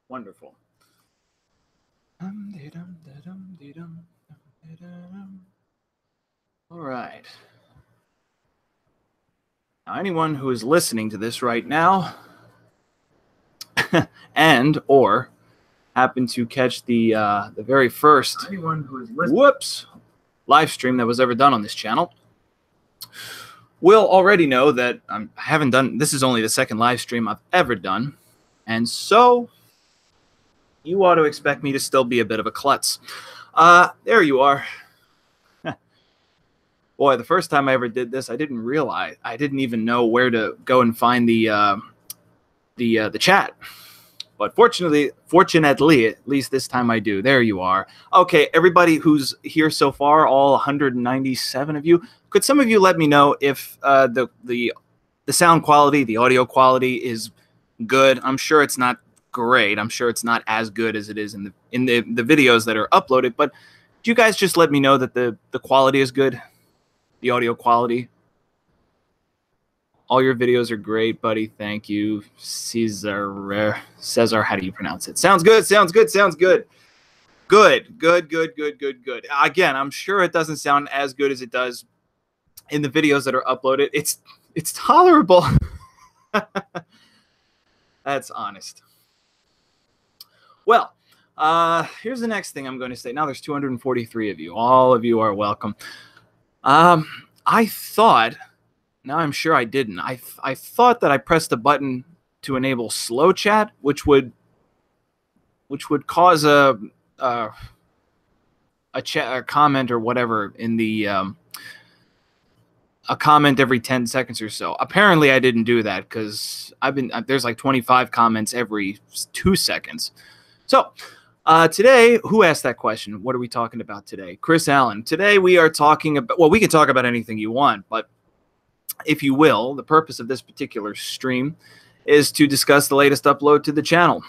Wonderful. All right. Now, anyone who is listening to this right now and or happen to catch the very first live stream that was ever done on this channel will already know that I haven't done, this is only the second live stream I've ever done, and so you ought to expect me to still be a bit of a klutz. There you are. Boy, the first time I ever did this, I didn't realize, I didn't even know where to go and find the chat. But fortunately, at least this time I do. There you are. Okay, everybody who's here so far, all 197 of you, could some of you let me know if the sound quality, the audio quality is good? I'm sure it's not great. I'm sure it's not as good as it is in the videos that are uploaded. But do you guys just let me know that the quality is good? The audio quality? All your videos are great, buddy. Thank you. Cesar, how do you pronounce it? Sounds good, sounds good, sounds good. Good. Again, I'm sure it doesn't sound as good as it does in the videos that are uploaded. It's tolerable. That's honest. Well, here's the next thing I'm going to say. Now there's 243 of you. All of you are welcome. I thought... Now I'm sure I didn't. I thought that I pressed a button to enable slow chat, which would cause a comment or whatever in the a comment every 10 seconds or so. Apparently I didn't do that because there's like 25 comments every 2 seconds. So today, who asked that question? What are we talking about today? Chris Allen. Today we are talking about, well, we can talk about anything you want, but if you will, the purpose of this particular stream is to discuss the latest upload to the channel.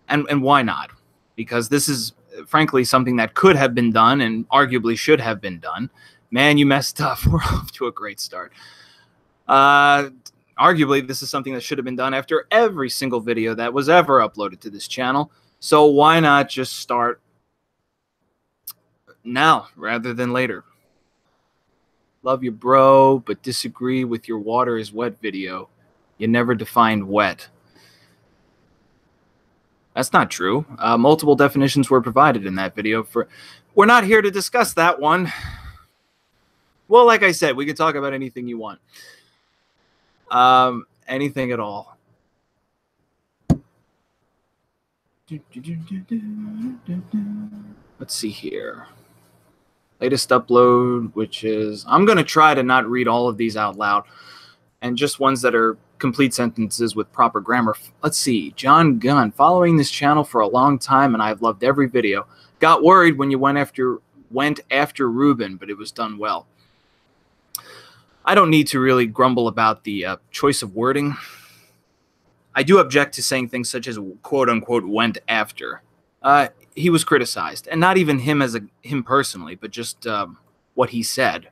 And why not? Because this is, frankly, something that could have been done and arguably should have been done. Man, you messed up. We're off to a great start. Arguably, this is something that should have been done after every single video that was ever uploaded to this channel. So why not just start now rather than later? Love you, bro, but disagree with your water is wet video. You never defined wet. That's not true. Multiple definitions were provided in that video. We're not here to discuss that one. Well, like I said, we can talk about anything you want. Anything at all. Let's see here. Latest upload, which is, I'm going to try to not read all of these out loud, and just ones that are complete sentences with proper grammar. Let's see. John Gunn, following this channel for a long time, and I've loved every video. Got worried when you went after Ruben, but it was done well. I don't need to really grumble about the choice of wording. I do object to saying things such as quote-unquote went after. He was criticized, and not even him him personally, but just what he said.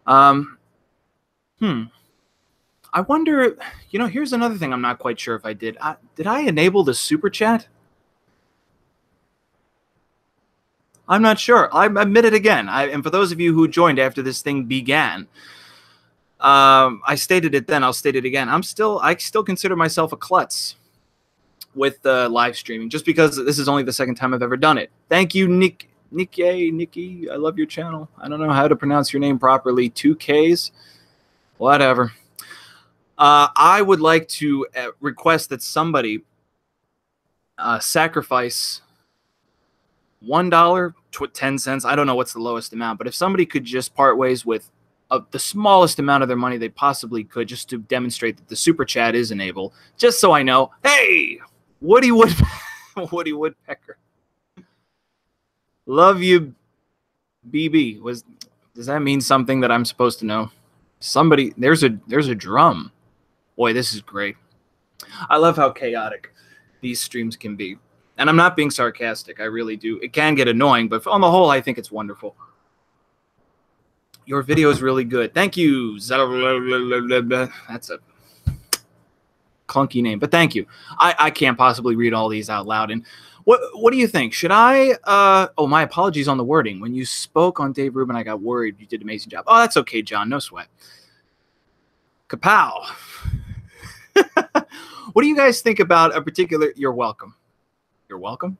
I wonder, here's another thing I'm not quite sure if I did. Did I enable the super chat? I'm not sure. I admit it again. And for those of you who joined after this thing began, I stated it then, I'll state it again. I still consider myself a klutz with live streaming, just because this is only the second time I've ever done it. Thank you, Nikki. I love your channel. I don't know how to pronounce your name properly. 2Ks, whatever. I would like to request that somebody sacrifice $1 to 10 cents. I don't know what's the lowest amount, but if somebody could just part ways with the smallest amount of their money they possibly could, just to demonstrate that the super chat is enabled, just so I know. Hey, Woody Woodpecker. Love you, BB. Does that mean something that I'm supposed to know? Somebody, there's a drum. Boy, this is great. I love how chaotic these streams can be. And I'm not being sarcastic. I really do. It can get annoying, but on the whole, I think it's wonderful. Your video is really good. Thank you. That's a clunky name, but thank you. I can't possibly read all these out loud. And what do you think? Should I? Oh, my apologies on the wording. When you spoke on Dave Rubin, I got worried. You did an amazing job. Oh, that's okay, John. No sweat. Kapow. What do you guys think about a particular? You're welcome. You're welcome.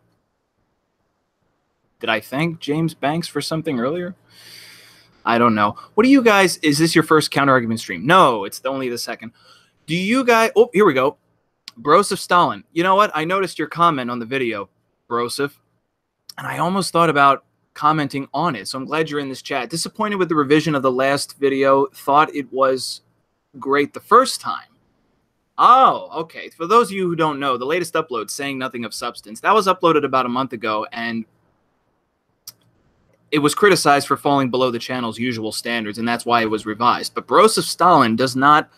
Did I thank James Banks for something earlier? I don't know. What do you guys? Is this your first counter argument stream? No, it's only the second. Do you guys? Oh, here we go. Broseph Stalin. You know what? I noticed your comment on the video, Broseph, and I almost thought about commenting on it. So I'm glad you're in this chat. Disappointed with the revision of the last video. Thought it was great the first time. Oh, okay. For those of you who don't know, the latest upload, Saying Nothing of Substance, that was uploaded about a month ago, and it was criticized for falling below the channel's usual standards, and that's why it was revised. But Broseph Stalin does not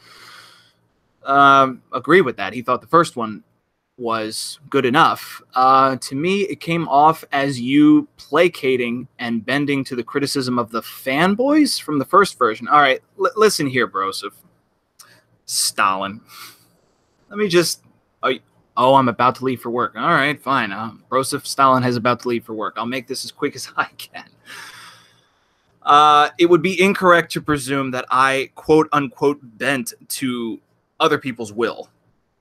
agree with that. He thought the first one was good enough. To me, it came off as you placating and bending to the criticism of the fanboys from the first version. All right, listen here, Broseph Stalin. Let me just... Oh, I'm about to leave for work. All right, fine. Broseph Stalin is about to leave for work. I'll make this as quick as I can. It would be incorrect to presume that I, quote-unquote, bent to other people's will.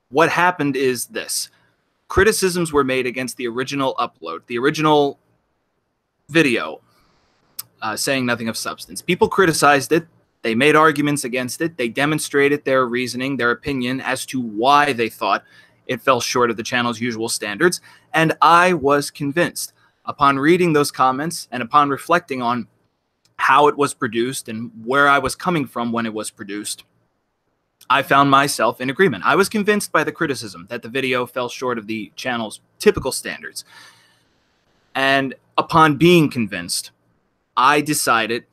What happened is this. Criticisms were made against the original upload, the original video, Saying Nothing of Substance. People criticized it. They made arguments against it. They demonstrated their reasoning, their opinion as to why they thought it fell short of the channel's usual standards, and I was convinced. Upon reading those comments and upon reflecting on how it was produced and where I was coming from when it was produced, I found myself in agreement. I was convinced by the criticism that the video fell short of the channel's typical standards. And upon being convinced, I decided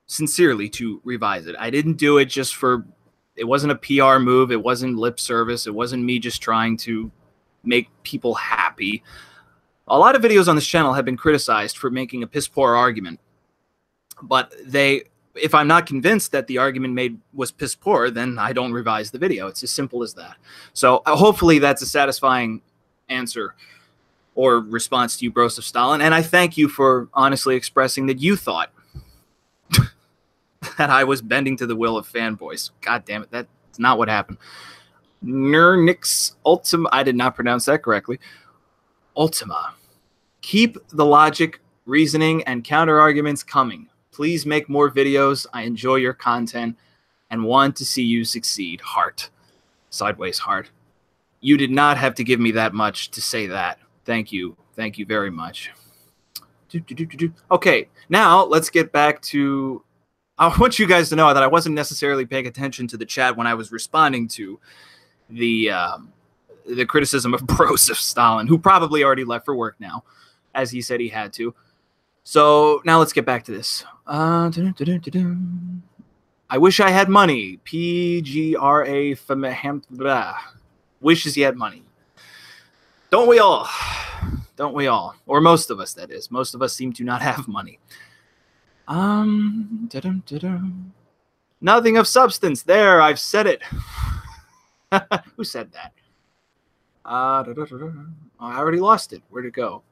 sincerely to revise it. I didn't do it just for... It wasn't a PR move. It wasn't lip service. It wasn't me just trying to make people happy. A lot of videos on this channel have been criticized for making a piss-poor argument. But if I'm not convinced that the argument made was piss-poor, then I don't revise the video. It's as simple as that. So hopefully that's a satisfying answer or response to you, Broseph Stalin. And I thank you for honestly expressing that you thought that I was bending to the will of fanboys. God damn it, that's not what happened. Nernix Ultima, I did not pronounce that correctly. Ultima. Keep the logic, reasoning, and counter-arguments coming. Please make more videos. I enjoy your content and want to see you succeed. Heart. Sideways heart. You did not have to give me that much to say that. Thank you. Thank you very much. Okay, now let's get back to... I want you guys to know that I wasn't necessarily paying attention to the chat when I was responding to the criticism of Broseph Stalin, who probably already left for work now, as he said he had to. So now let's get back to this. I wish I had money. PGRA wishes he had money. Don't we all? Don't we all? Or most of us, that is. Most of us seem to not have money. Nothing of substance. There, I've said it. Who said that? I already lost it. Where'd it go?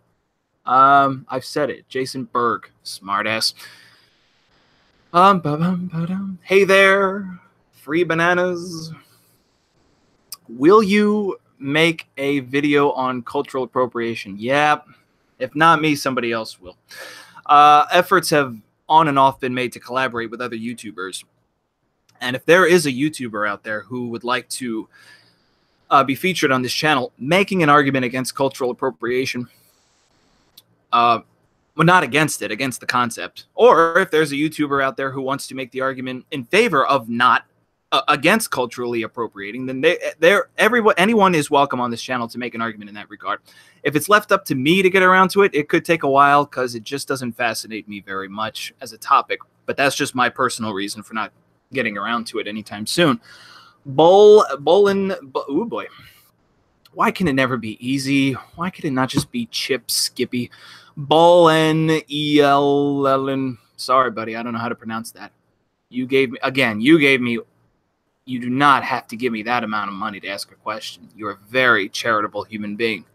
I've said it. Jason Berg, smartass. Hey there, free bananas. Will you make a video on cultural appropriation? Yeah. If not me, somebody else will. Efforts have on and off been made to collaborate with other YouTubers. And if there is a YouTuber out there who would like to be featured on this channel making an argument against cultural appropriation, well, not against it, against the concept, or if there's a YouTuber out there who wants to make the argument in favor of not against culturally appropriating, then anyone is welcome on this channel to make an argument in that regard. If it's left up to me to get around to it, it could take a while because it just doesn't fascinate me very much as a topic. But that's just my personal reason for not getting around to it anytime soon. Oh boy. Why can it never be easy? Why could it not just be Chip Skippy? Sorry, buddy, I don't know how to pronounce that. You gave me You do not have to give me that amount of money to ask a question. You're a very charitable human being.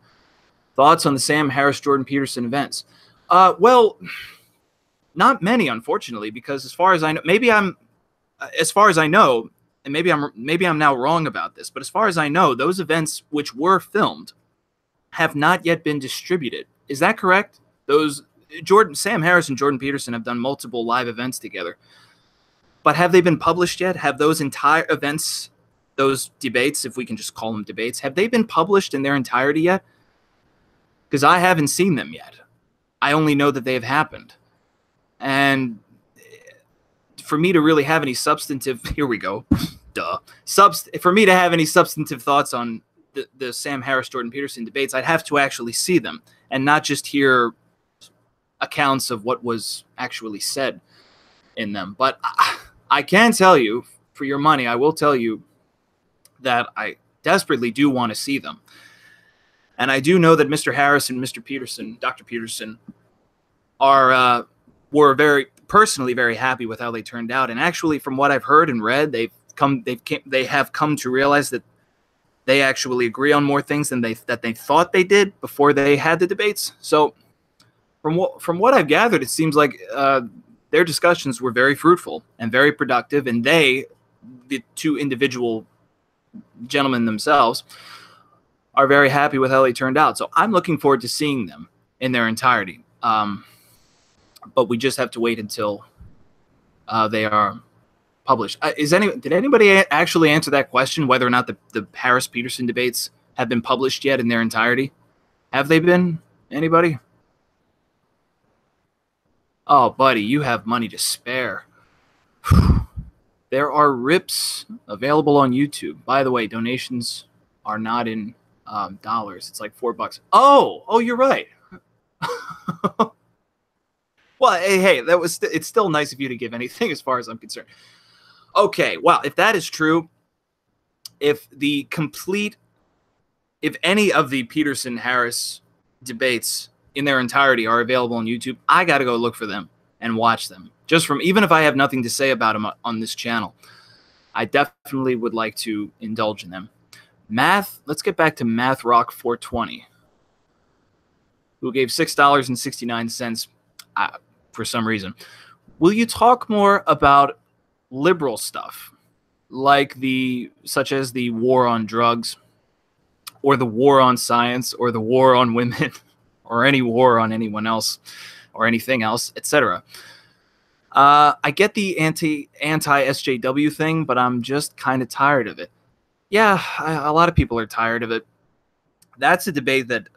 Thoughts on the Sam Harris, Jordan Peterson events? Well, not many, unfortunately, because as far as I know, as far as I know, and maybe I'm now wrong about this, but as far as I know, those events which were filmed have not yet been distributed. Is that correct? Sam Harris and Jordan Peterson have done multiple live events together. But have they been published yet? Have those entire events, those debates, if we can just call them debates, have they been published in their entirety yet? Because I haven't seen them yet. I only know that they have happened. And for me to really have any substantive, here we go, for me to have any substantive thoughts on the Sam Harris, Jordan Peterson debates, I'd have to actually see them and not just hear accounts of what was actually said in them. But I can tell you, for your money, I will tell you that I desperately do want to see them. And I do know that Mr. Harris and Mr. Peterson, Dr. Peterson, were personally very happy with how they turned out. And actually, from what I've heard and read, they have come to realize that they actually agree on more things than they thought they did before they had the debates. So from what I've gathered, it seems like their discussions were very fruitful and very productive, and the two individual gentlemen themselves, are very happy with how they turned out. So I'm looking forward to seeing them in their entirety. But we just have to wait until they are published. Did anybody actually answer that question, whether or not the Harris-Peterson debates have been published yet in their entirety? Have they been? Anybody? Oh, buddy, you have money to spare. There are rips available on YouTube. By the way, donations are not in dollars. It's like $4. Oh, you're right. Well, hey, it's still nice of you to give anything as far as I'm concerned. Okay, well, if that is true, if any of the Peterson-Harris debates in their entirety are available on YouTube, I got to go look for them and watch them. Even if I have nothing to say about them on this channel, I definitely would like to indulge in them. Let's get back to Math Rock 420, who gave $6.69 for some reason. Will you talk more about liberal stuff, such as the war on drugs, or the war on science, or the war on women, or any war on anyone else, or anything else, etc.? I get the anti-SJW thing, but I'm just kind of tired of it. Yeah, a lot of people are tired of it. That's a debate that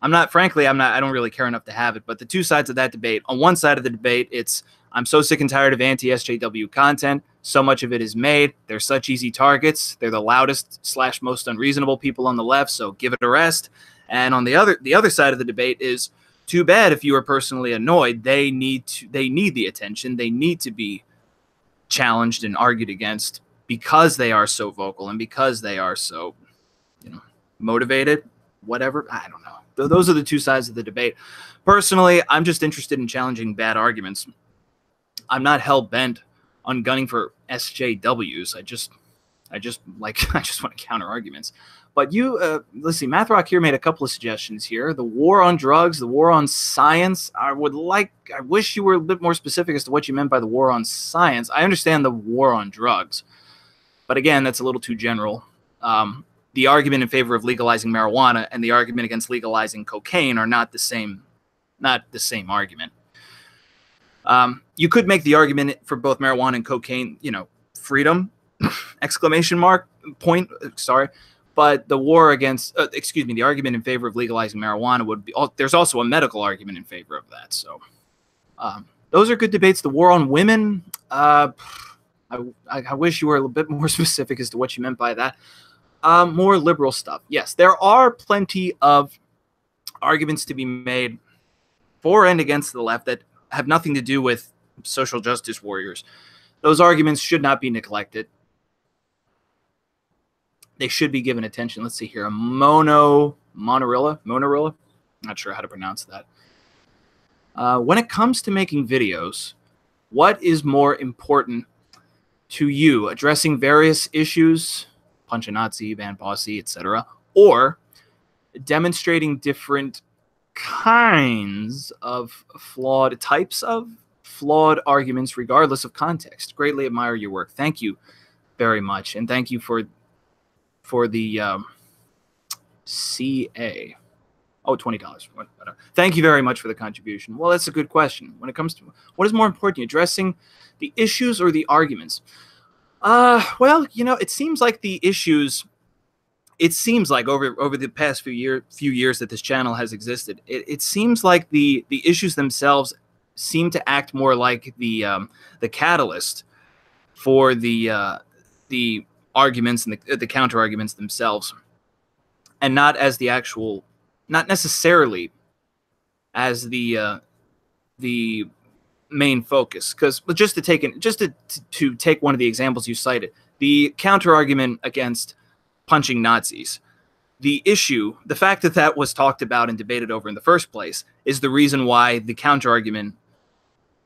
I don't really care enough to have it. But the two sides of that debate, on one side of the debate, I'm so sick and tired of anti-SJW content. So much of it is made. They're such easy targets. They're the loudest / most unreasonable people on the left, so give it a rest. And on the other side of the debate is, too bad if you are personally annoyed. They need the attention. They need to be challenged and argued against because they are so vocal and because they are so, motivated, whatever. I don't know. Those are the two sides of the debate. Personally, I'm just interested in challenging bad arguments. I'm not hell-bent on gunning for SJWs. I just want to counter arguments. But let's see, Math Rock here made a couple of suggestions here. The war on drugs, the war on science. I wish you were a bit more specific as to what you meant by the war on science. I understand the war on drugs, but again, that's a little too general. The argument in favor of legalizing marijuana and the argument against legalizing cocaine are not the same argument. You could make the argument for both marijuana and cocaine, freedom, ! But the argument in favor of legalizing marijuana would be, there's also a medical argument in favor of that. So those are good debates. The war on women, I wish you were a little bit more specific as to what you meant by that. More liberal stuff. Yes, there are plenty of arguments to be made for and against the left that have nothing to do with social justice warriors. Those arguments should not be neglected. They should be given attention. Let's see here. Monorilla? Not sure how to pronounce that. When it comes to making videos, what is more important to you, addressing various issues, punch a Nazi, ban Posse, etc., or demonstrating different kinds of types of flawed arguments regardless of context. Greatly admire your work. Thank you very much, and thank you for the CA. Oh, $20. Thank you very much for the contribution. Well, that's a good question. When it comes to what is more important, addressing the issues or the arguments? Well, you know, it seems like the issues. It seems like over the past few years that this channel has existed, it seems like the issues themselves seem to act more like the catalyst for the arguments and the counter arguments themselves, and not as the actual, not necessarily as the main focus. Because just to take one of the examples you cited, the counter argument against punching Nazis, the fact that that was talked about and debated over in the first place is the reason why the counter argument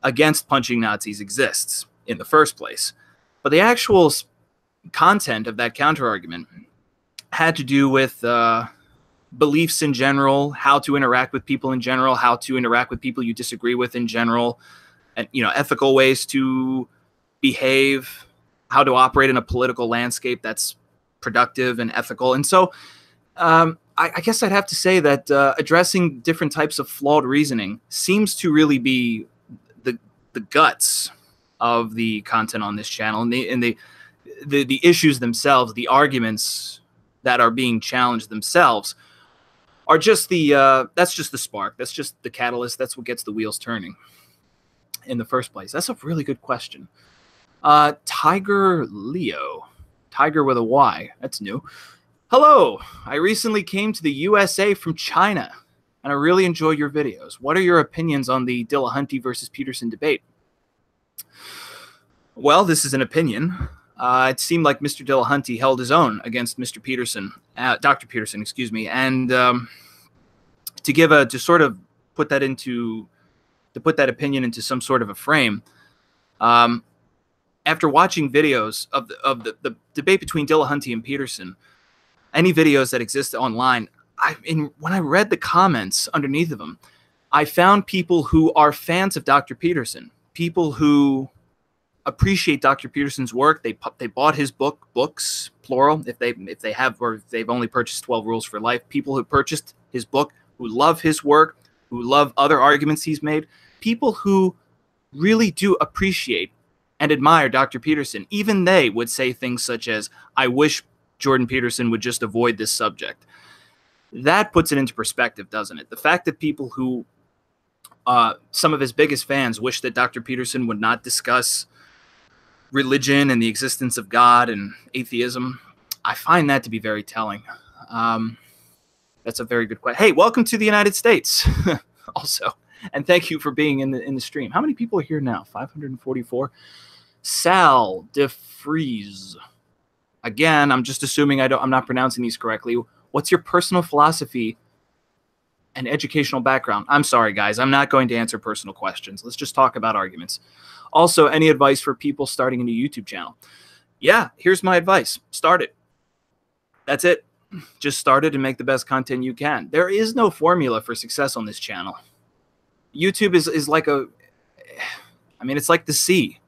against punching Nazis exists in the first place. But the actual content of that counter argument had to do with beliefs in general, how to interact with people in general, how to interact with people you disagree with in general, and, you know, ethical ways to behave, how to operate in a political landscape that's productive and ethical. And so I guess I'd have to say that addressing different types of flawed reasoning seems to really be the guts of the content on this channel, and the issues themselves, the arguments that are being challenged themselves are just that's just the spark. That's just the catalyst. That's what gets the wheels turning in the first place. That's a really good question. Tiger Leo. Tiger with a Y. That's new. Hello. I recently came to the USA from China, and I really enjoy your videos. What are your opinions on the Dillahunty versus Peterson debate? Well, this is an opinion. It seemed like Mr. Dillahunty held his own against Mr. Peterson, Dr. Peterson, excuse me, and to sort of put that opinion into some sort of a frame. After watching videos of the debate between Dillahunty and Peterson, any videos that exist online, when I read the comments underneath of them, I found people who are fans of Dr. Peterson, people who appreciate Dr. Peterson's work. They bought his books, plural, if they have, or if they've only purchased 12 Rules for Life. People who purchased his book, who love his work, who love other arguments he's made, people who really do appreciate and admire Dr. Peterson. Even they would say things such as, I wish Jordan Peterson would just avoid this subject. That puts it into perspective, doesn't it? The fact that people who, some of his biggest fans, wish that Dr. Peterson would not discuss religion and the existence of God and atheism, I find that to be very telling. That's a very good question. Hey, welcome to the United States also. And thank you for being in the stream. How many people are here now? 544. Sal DeFries. Again, I'm just assuming I'm not pronouncing these correctly. What's your personal philosophy and educational background? I'm sorry, guys. I'm not going to answer personal questions. Let's just talk about arguments. Also, any advice for people starting a new YouTube channel? Yeah, here's my advice. Start it. That's it. Just start it and make the best content you can. There is no formula for success on this channel. YouTube is like it's like the sea.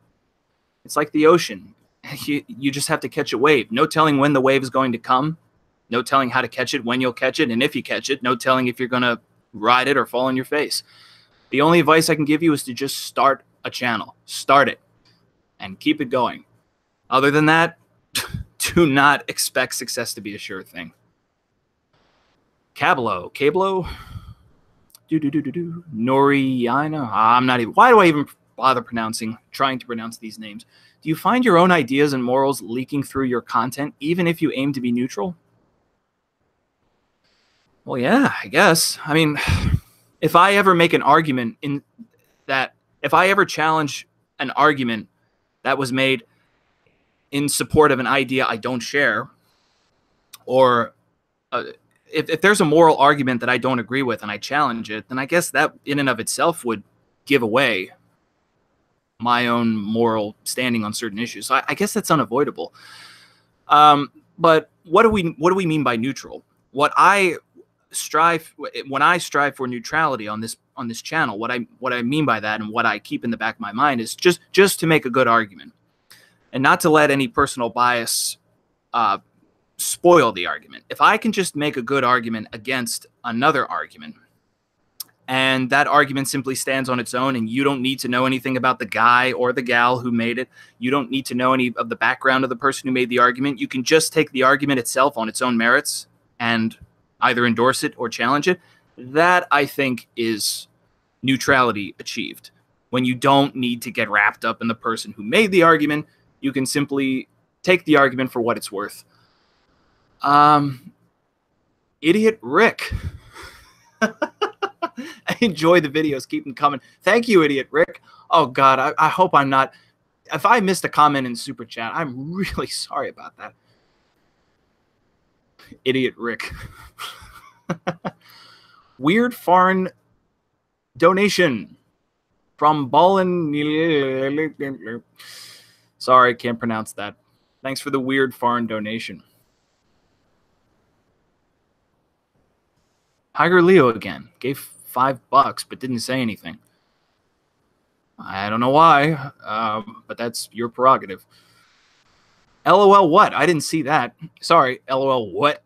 It's like the ocean. You just have to catch a wave. No telling when the wave is going to come. No telling how to catch it, when you'll catch it, and if you catch it. No telling if you're going to ride it or fall on your face. The only advice I can give you is to just start a channel. Start it and keep it going. Other than that, do not expect success to be a sure thing. Cablo. Noriana. I'm not even. Why do I even bother trying to pronounce these names? Do you find your own ideas and morals leaking through your content, even if you aim to be neutral? Well, yeah, I guess. I mean, if I ever make an argument if I ever challenge an argument that was made in support of an idea I don't share, or if there's a moral argument that I don't agree with and I challenge it, then I guess that in and of itself would give away my own moral standing on certain issues. So I guess that's unavoidable. But what do we mean by neutral? When I strive for neutrality on this channel, what I mean by that, and what I keep in the back of my mind, is just to make a good argument, and not to let any personal bias spoil the argument. If I can just make a good argument against another argument, and that argument simply stands on its own, and you don't need to know anything about the guy or the gal who made it, you don't need to know any of the background of the person who made the argument, you can just take the argument itself on its own merits and either endorse it or challenge it, that I think is neutrality achieved. When you don't need to get wrapped up in the person who made the argument, you can simply take the argument for what it's worth. Idiot Rick. I enjoy the videos. Keep them coming. Thank you, Idiot Rick. Oh, God, I hope I'm not... If I missed a comment in Super Chat, I'm really sorry about that. Idiot Rick. Weird foreign donation from Ballin. Sorry, can't pronounce that. Thanks for the weird foreign donation. Tiger Leo again. Gave $5, but didn't say anything. I don't know why, but that's your prerogative. LOL what? I didn't see that. Sorry, LOL what?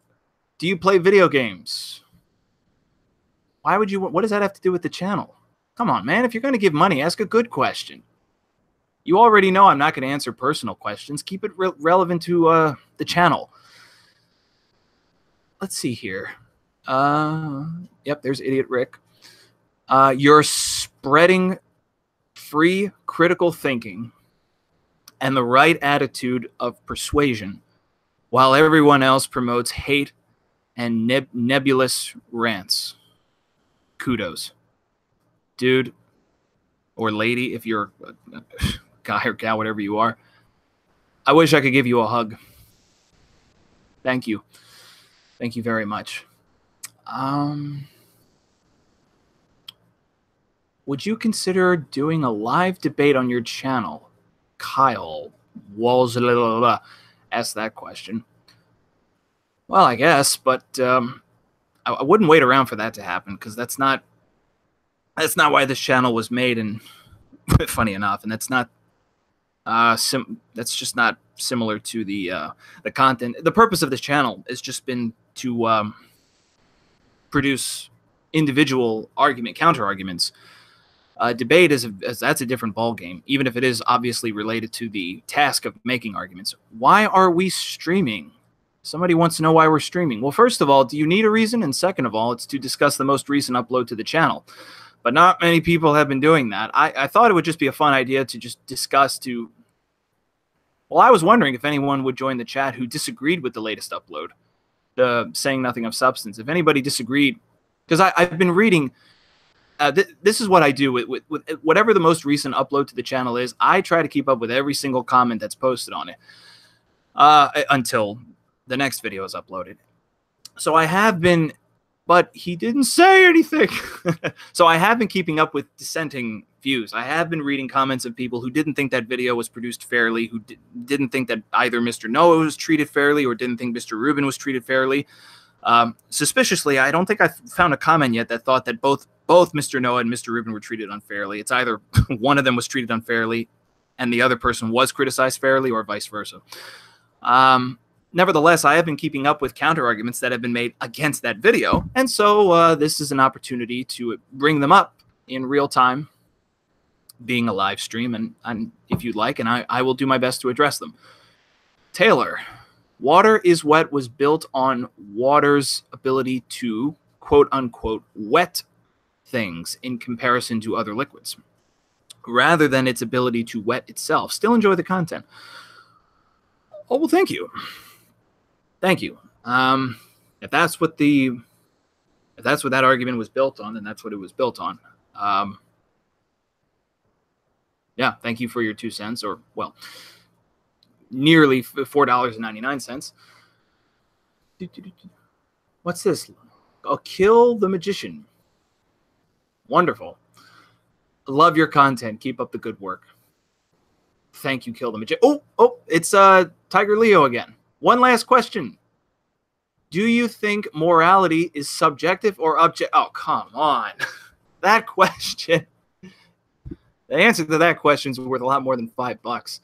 Do you play video games? Why would you? What does that have to do with the channel? Come on, man. If you're going to give money, ask a good question. You already know I'm not going to answer personal questions. Keep it relevant to the channel. Let's see here. Yep, there's Idiot Rick. You're spreading free critical thinking and the right attitude of persuasion, while everyone else promotes hate and nebulous rants. Kudos. Dude, or lady, if you're a guy or gal, whatever you are, I wish I could give you a hug. Thank you. Thank you very much. Would you consider doing a live debate on your channel? Kyle Walls asked that question. Well, I guess, but I wouldn't wait around for that to happen, because that's not why this channel was made. And funny enough, and that's not that's just not similar to the content. The purpose of this channel has just been to produce individual counter arguments. Debate that's a different ball game, even if it is obviously related to the task of making arguments. Why are we streaming? Somebody wants to know why we're streaming. Well, first of all, do you need a reason? And second of all, it's to discuss the most recent upload to the channel. But not many people have been doing that. I thought it would just be a fun idea to just discuss well, I was wondering if anyone would join the chat who disagreed with the latest upload, saying nothing of substance. If anybody disagreed, because I've been reading... this is what I do with whatever the most recent upload to the channel is. I try to keep up with every single comment that's posted on it until the next video is uploaded. So I have been, but he didn't say anything. So I have been keeping up with dissenting views. I have been reading comments of people who didn't think that video was produced fairly, who didn't think that either Mr. Noah was treated fairly or didn't think Mr. Rubin was treated fairly. Suspiciously, I don't think I found a comment yet that thought that both Mr. Noah and Mr. Rubin were treated unfairly. It's either one of them was treated unfairly and the other person was criticized fairly, or vice versa. Nevertheless, I have been keeping up with counter arguments that have been made against that video, and so this is an opportunity to bring them up in real time, being a live stream, and if you'd like, and I will do my best to address them. Taylor, water is wet was built on water's ability to, quote-unquote, wet things in comparison to other liquids, rather than its ability to wet itself. Still enjoy the content. Oh, well, thank you. Thank you. If that's what that argument was built on, then that's what it was built on. Yeah, thank you for your 2 cents, or, well, nearly $4.99. What's this? I'll kill the magician. Wonderful. Love your content. Keep up the good work. Thank you, Kill the Magician. Oh, it's Tiger Leo again. One last question. Do you think morality is subjective or objective? Oh, come on. That question. The answer to that question is worth a lot more than $5.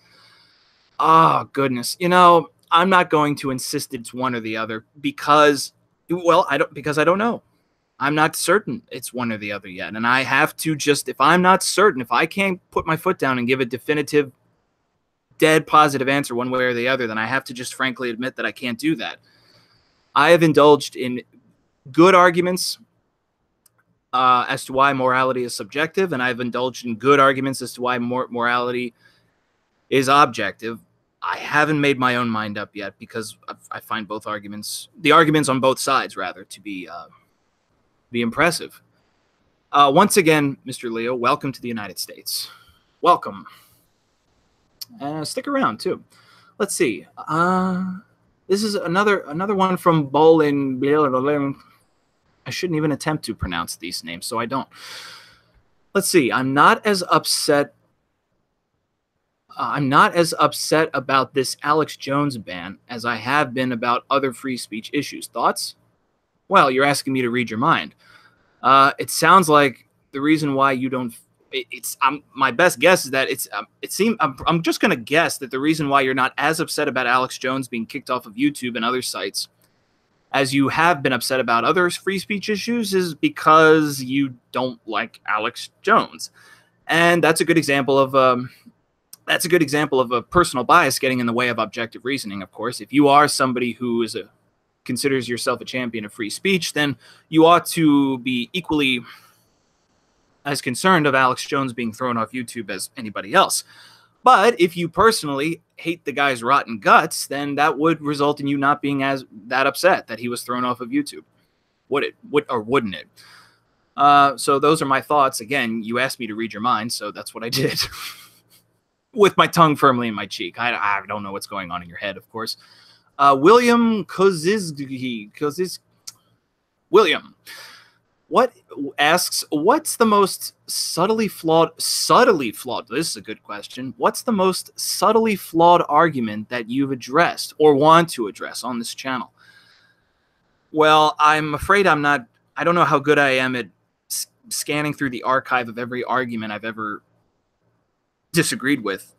Oh, goodness. You know, I'm not going to insist it's one or the other because, well, I don't know. I'm not certain it's one or the other yet. And I have to just, if I'm not certain, if I can't put my foot down and give a definitive, dead positive answer one way or the other, then I have to just frankly admit that I can't do that. I have indulged in good arguments as to why morality is subjective, and I've indulged in good arguments as to why morality is objective. I haven't made my own mind up yet because I find both arguments, the arguments on both sides, rather, to be impressive. Once again, Mr. Leo, welcome to the United States. Welcome. Stick around too. Let's see. This is another one from Bolin. I shouldn't even attempt to pronounce these names, so I don't. Let's see. I'm not as upset about this Alex Jones ban as I have been about other free speech issues. Thoughts? Well, you're asking me to read your mind. It sounds like the reason why you don't. My best guess is that I'm just going to guess that the reason why you're not as upset about Alex Jones being kicked off of YouTube and other sites as you have been upset about other free speech issues is because you don't like Alex Jones. And that's a good example of a personal bias getting in the way of objective reasoning, of course. If you are somebody who considers yourself a champion of free speech, then you ought to be equally as concerned of Alex Jones being thrown off YouTube as anybody else. But if you personally hate the guy's rotten guts, then that would result in you not being that upset that he was thrown off of YouTube. Would or wouldn't it? So those are my thoughts. Again, you asked me to read your mind, so that's what I did. With my tongue firmly in my cheek. I don't know what's going on in your head, of course. William William asks, what's the most subtly flawed, this is a good question. What's the most subtly flawed argument that you've addressed or want to address on this channel? Well, I'm afraid I don't know how good I am at scanning through the archive of every argument I've ever disagreed with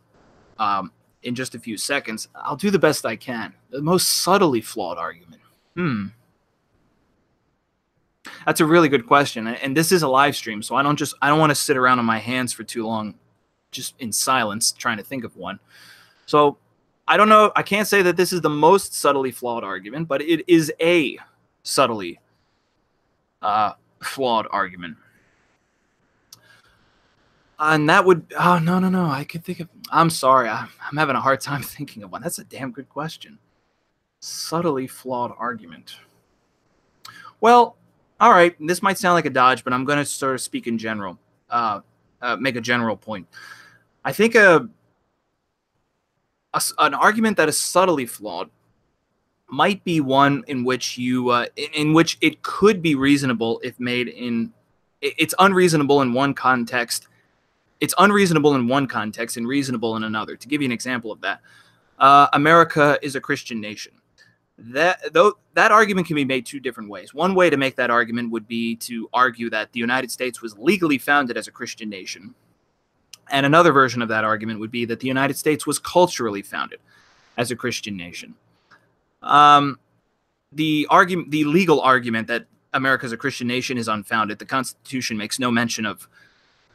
in just a few seconds. I'll do the best I can. The most subtly flawed argument. That's a really good question. And this is a live stream, so I don't want to sit around on my hands for too long just in silence trying to think of one. So I don't know. I can't say that this is the most subtly flawed argument, but it is a subtly flawed argument. And that would, oh, no. I could think of, I'm sorry. I'm having a hard time thinking of one. That's a damn good question. Subtly flawed argument. Well, all right. This might sound like a dodge, but I'm going to sort of speak in general, make a general point. I think an argument that is subtly flawed might be one in which it could be reasonable if made in, it's unreasonable in one context. It's unreasonable in one context and reasonable in another. To give you an example of that, America is a Christian nation. That argument can be made two different ways. One way to make that argument would be to argue that the United States was legally founded as a Christian nation. And another version of that argument would be that the United States was culturally founded as a Christian nation. The legal argument that America is a Christian nation is unfounded. The Constitution makes no mention of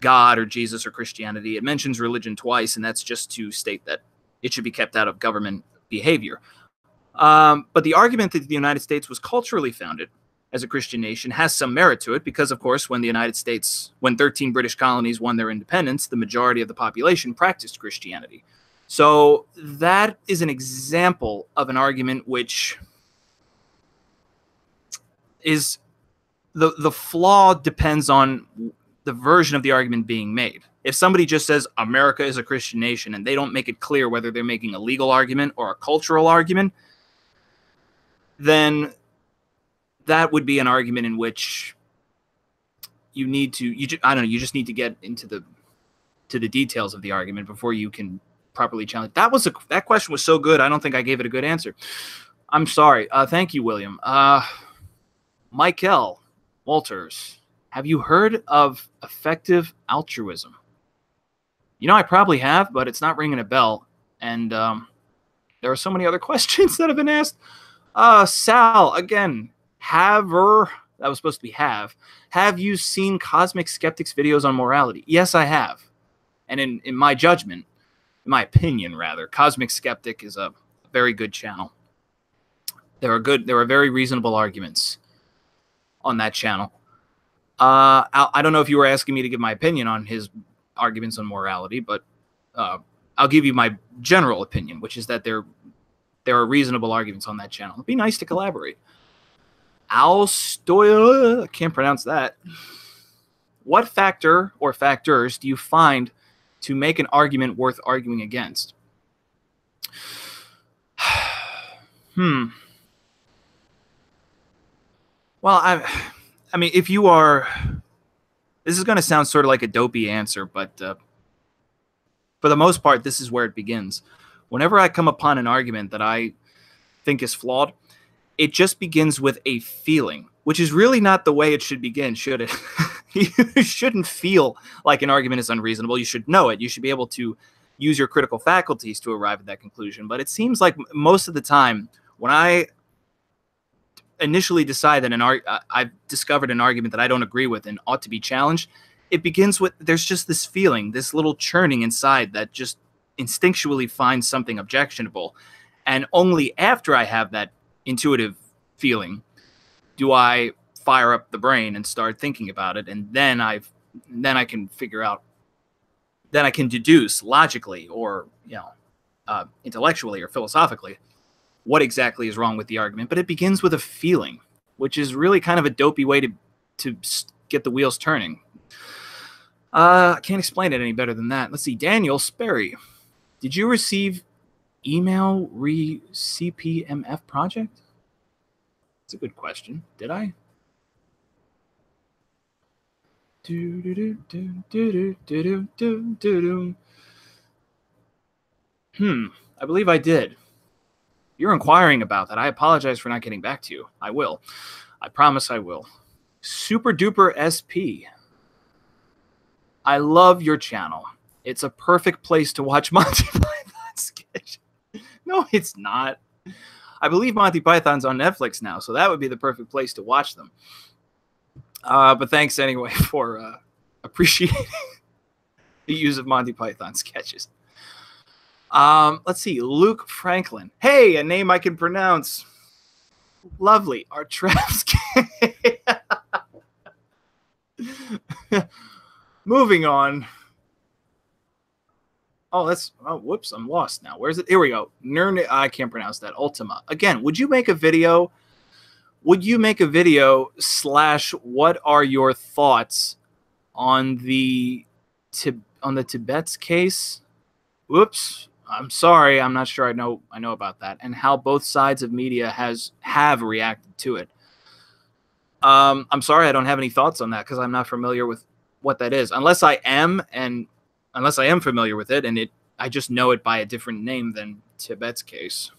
God or Jesus or Christianity. It mentions religion twice, and that's just to state that it should be kept out of government behavior. But the argument that the United States was culturally founded as a Christian nation has some merit to it because, of course, when 13 British colonies won their independence, the majority of the population practiced Christianity. So that is an example of an argument which is the flaw depends on the version of the argument being made. If somebody just says America is a Christian nation and they don't make it clear whether they're making a legal argument or a cultural argument, then that would be an argument in which you need to, you just need to get into the details of the argument before you can properly challenged. That question was so good. I don't think I gave it a good answer. I'm sorry. Thank you, William. Michael Walters, have you heard of effective altruism? You know, I probably have, but it's not ringing a bell. And there are so many other questions that have been asked. Sal, again, that was supposed to be have. Have you seen Cosmic Skeptics videos on morality? Yes, I have. And in my judgment, in my opinion, rather, Cosmic Skeptic is a very good channel. There are very reasonable arguments on that channel. I don't know if you were asking me to give my opinion on his arguments on morality, but I'll give you my general opinion, which is that there are reasonable arguments on that channel. It'd be nice to collaborate. I can't pronounce that. What factor or factors do you find to make an argument worth arguing against? Well, I mean, if you are, this is going to sound sort of like a dopey answer, but for the most part, this is where it begins. Whenever I come upon an argument that I think is flawed, it just begins with a feeling, which is really not the way it should begin, should it? You shouldn't feel like an argument is unreasonable. You should know it. You should be able to use your critical faculties to arrive at that conclusion. But it seems like most of the time, when I initially decide that I've discovered an argument that I don't agree with and ought to be challenged, it begins with, there's just this feeling, this little churning inside that just instinctually finds something objectionable. And only after I have that intuitive feeling do I fire up the brain and start thinking about it. And then I can figure out, then I can deduce logically or, intellectually or philosophically what exactly is wrong with the argument. But it begins with a feeling, which is really kind of a dopey way to get the wheels turning. I can't explain it any better than that. Let's see. Daniel Sperry, did you receive email CPMF project? That's a good question. Did I? I believe I did. You're inquiring about that. I apologize for not getting back to you. I will. I promise I will. Super Duper SP. I love your channel. It's a perfect place to watch Monty Python sketch. No, it's not. I believe Monty Python's on Netflix now, so that would be the perfect place to watch them. But thanks anyway for appreciating the use of Monty Python sketches. Let's see. Luke Franklin. Hey, a name I can pronounce. Lovely. Artravsky. Moving on. Whoops, I'm lost now. Where's it? Here we go. I can't pronounce that. Ultima. Again, would you make a video? Would you make a video / what are your thoughts on the Tibet's case? Whoops. I'm sorry. I'm not sure I know about that, and how both sides of media have reacted to it. I'm sorry I don't have any thoughts on that because I'm not familiar with what that is. Unless I am familiar with it, and I just know it by a different name than Tibet's case.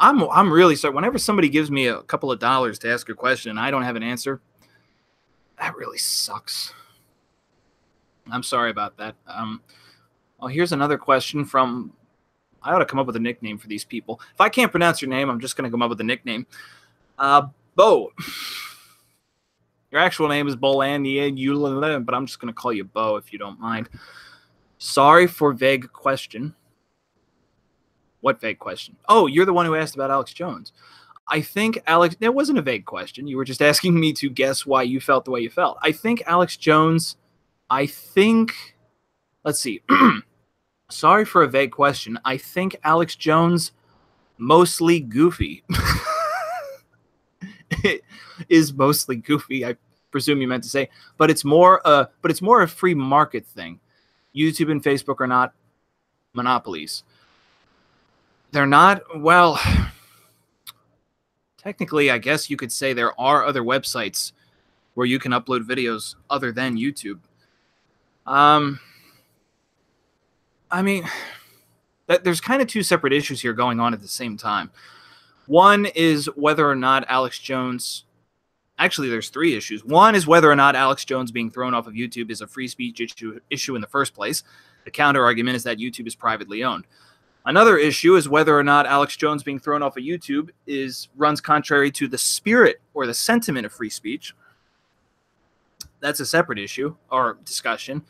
I'm really sorry. Whenever somebody gives me a couple of dollars to ask a question and I don't have an answer, that really sucks. I'm sorry about that. Here's another question from. I ought to come up with a nickname for these people. If I can't pronounce your name, I'm just going to come up with a nickname. Bo. Your actual name is Bolania, but I'm just going to call you Bo if you don't mind. Sorry for vague question. What vague question? Oh, you're the one who asked about Alex Jones. I think Alex, that wasn't a vague question. You were just asking me to guess why you felt the way you felt. I think Alex Jones, let's see. Sorry for a vague question. I think Alex Jones mostly goofy. It is mostly goofy. I presume you meant to say, but it's more a free market thing. YouTube and Facebook are not monopolies. They're not, well, technically, I guess you could say there are other websites where you can upload videos other than YouTube. I mean, there's kind of two separate issues here going on at the same time. One is whether or not Alex Jones. Actually, there's three issues. One is whether or not Alex Jones being thrown off of YouTube is a free speech issue in the first place. The counter argument is that YouTube is privately owned. Another issue is whether or not Alex Jones being thrown off of YouTube runs contrary to the spirit or the sentiment of free speech. That's a separate issue or discussion.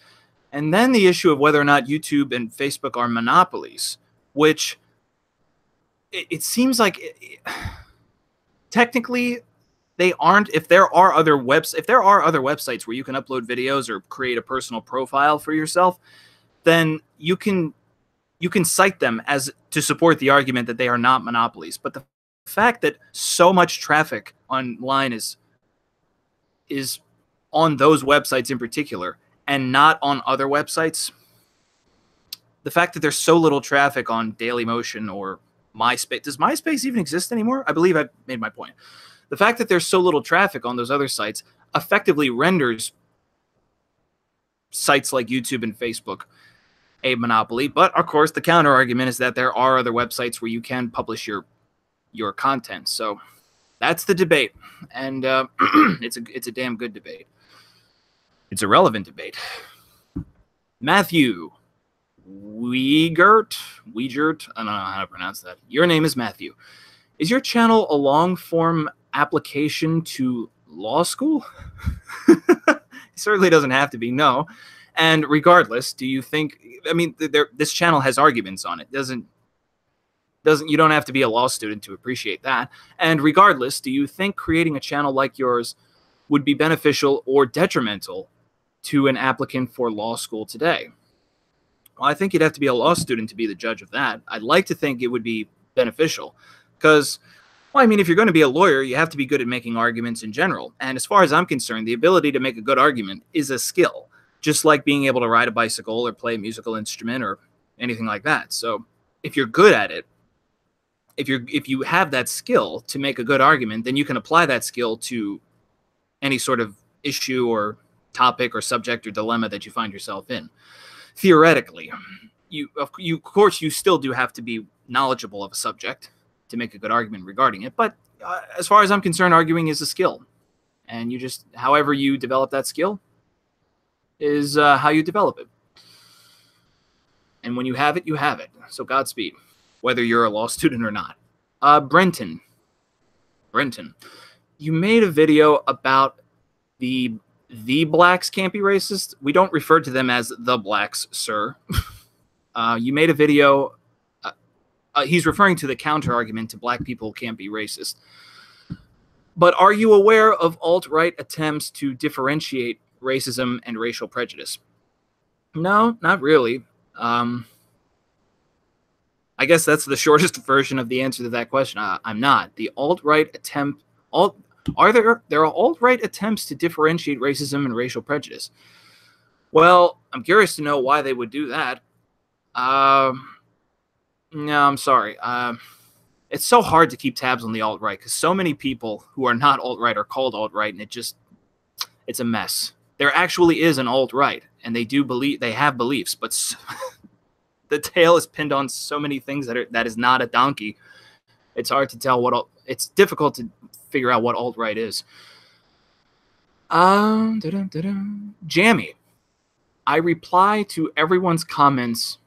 And then the issue of whether or not YouTube and Facebook are monopolies, which it seems like technically they aren't. If there are other websites where you can upload videos or create a personal profile for yourself, then you can cite them as to support the argument that they are not monopolies. But the fact that so much traffic online is on those websites in particular and not on other websites, the fact that there's so little traffic on Dailymotion or MySpace. Does MySpace even exist anymore? I believe I've made my point. The fact that there's so little traffic on those other sites effectively renders sites like YouTube and Facebook a monopoly. But of course, the counter argument is that there are other websites where you can publish your content. So that's the debate, and it's a damn good debate. It's a relevant debate. Matthew Wiegert, I don't know how to pronounce that. Your name is Matthew. Is your channel a long-form application to law school? It certainly doesn't have to be, no. And regardless, do you think, I mean, this channel has arguments on it. You don't have to be a law student to appreciate that. And regardless, do you think creating a channel like yours would be beneficial or detrimental to an applicant for law school today? Well, I think you'd have to be a law student to be the judge of that. I'd like to think it would be beneficial because, well, I mean, if you're going to be a lawyer, you have to be good at making arguments in general. And as far as I'm concerned, the ability to make a good argument is a skill, just like being able to ride a bicycle or play a musical instrument or anything like that. So if you're good at it, if you have that skill to make a good argument, then you can apply that skill to any sort of issue or topic or subject or dilemma that you find yourself in. Theoretically, of course, you still do have to be knowledgeable of a subject to make a good argument regarding it. But as far as I'm concerned, arguing is a skill. And you just, however you develop that skill is how you develop it. And when you have it, you have it. So Godspeed, whether you're a law student or not. Brenton, you made a video about the blacks can't be racist. We don't refer to them as the blacks, sir. You made a video. He's referring to the counter argument to black people can't be racist. But are you aware of alt-right attempts to differentiate racism and racial prejudice? No, not really. I guess that's the shortest version of the answer to that question. I'm not. The alt-right attempt... There are alt-right attempts to differentiate racism and racial prejudice. Well, I'm curious to know why they would do that. No, I'm sorry. It's so hard to keep tabs on the alt-right because so many people who are not alt-right are called alt-right, and it's a mess. There actually is an alt-right, and they have beliefs, but the tail is pinned on so many things that is not a donkey. It's hard to tell it's difficult to figure out what alt-right is. Jammy, I reply to everyone's comments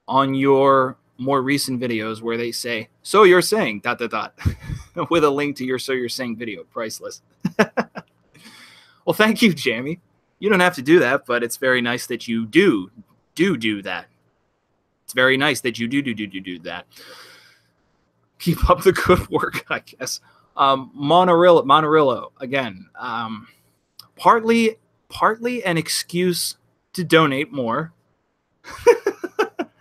on your more recent videos where they say, so you're saying, ... with a link to your so you're saying video. Priceless. Well, thank you, Jammy. You don't have to do that, but it's very nice that you do that. It's very nice that you do that. Keep up the good work, I guess. Monarillo, again, partly an excuse to donate more.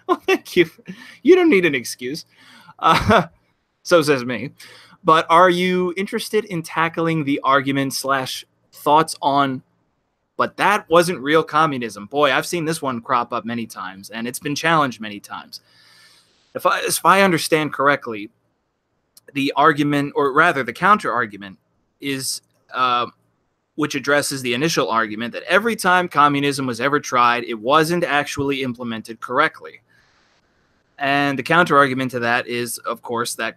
Well, thank you. You don't need an excuse. So says me. But are you interested in tackling the argument / thoughts on, but that wasn't real communism? Boy, I've seen this one crop up many times, and it's been challenged many times. If I understand correctly, the argument, or rather the counter argument, is which addresses the initial argument that every time communism was ever tried, it wasn't actually implemented correctly. And the counter argument to that is, of course, that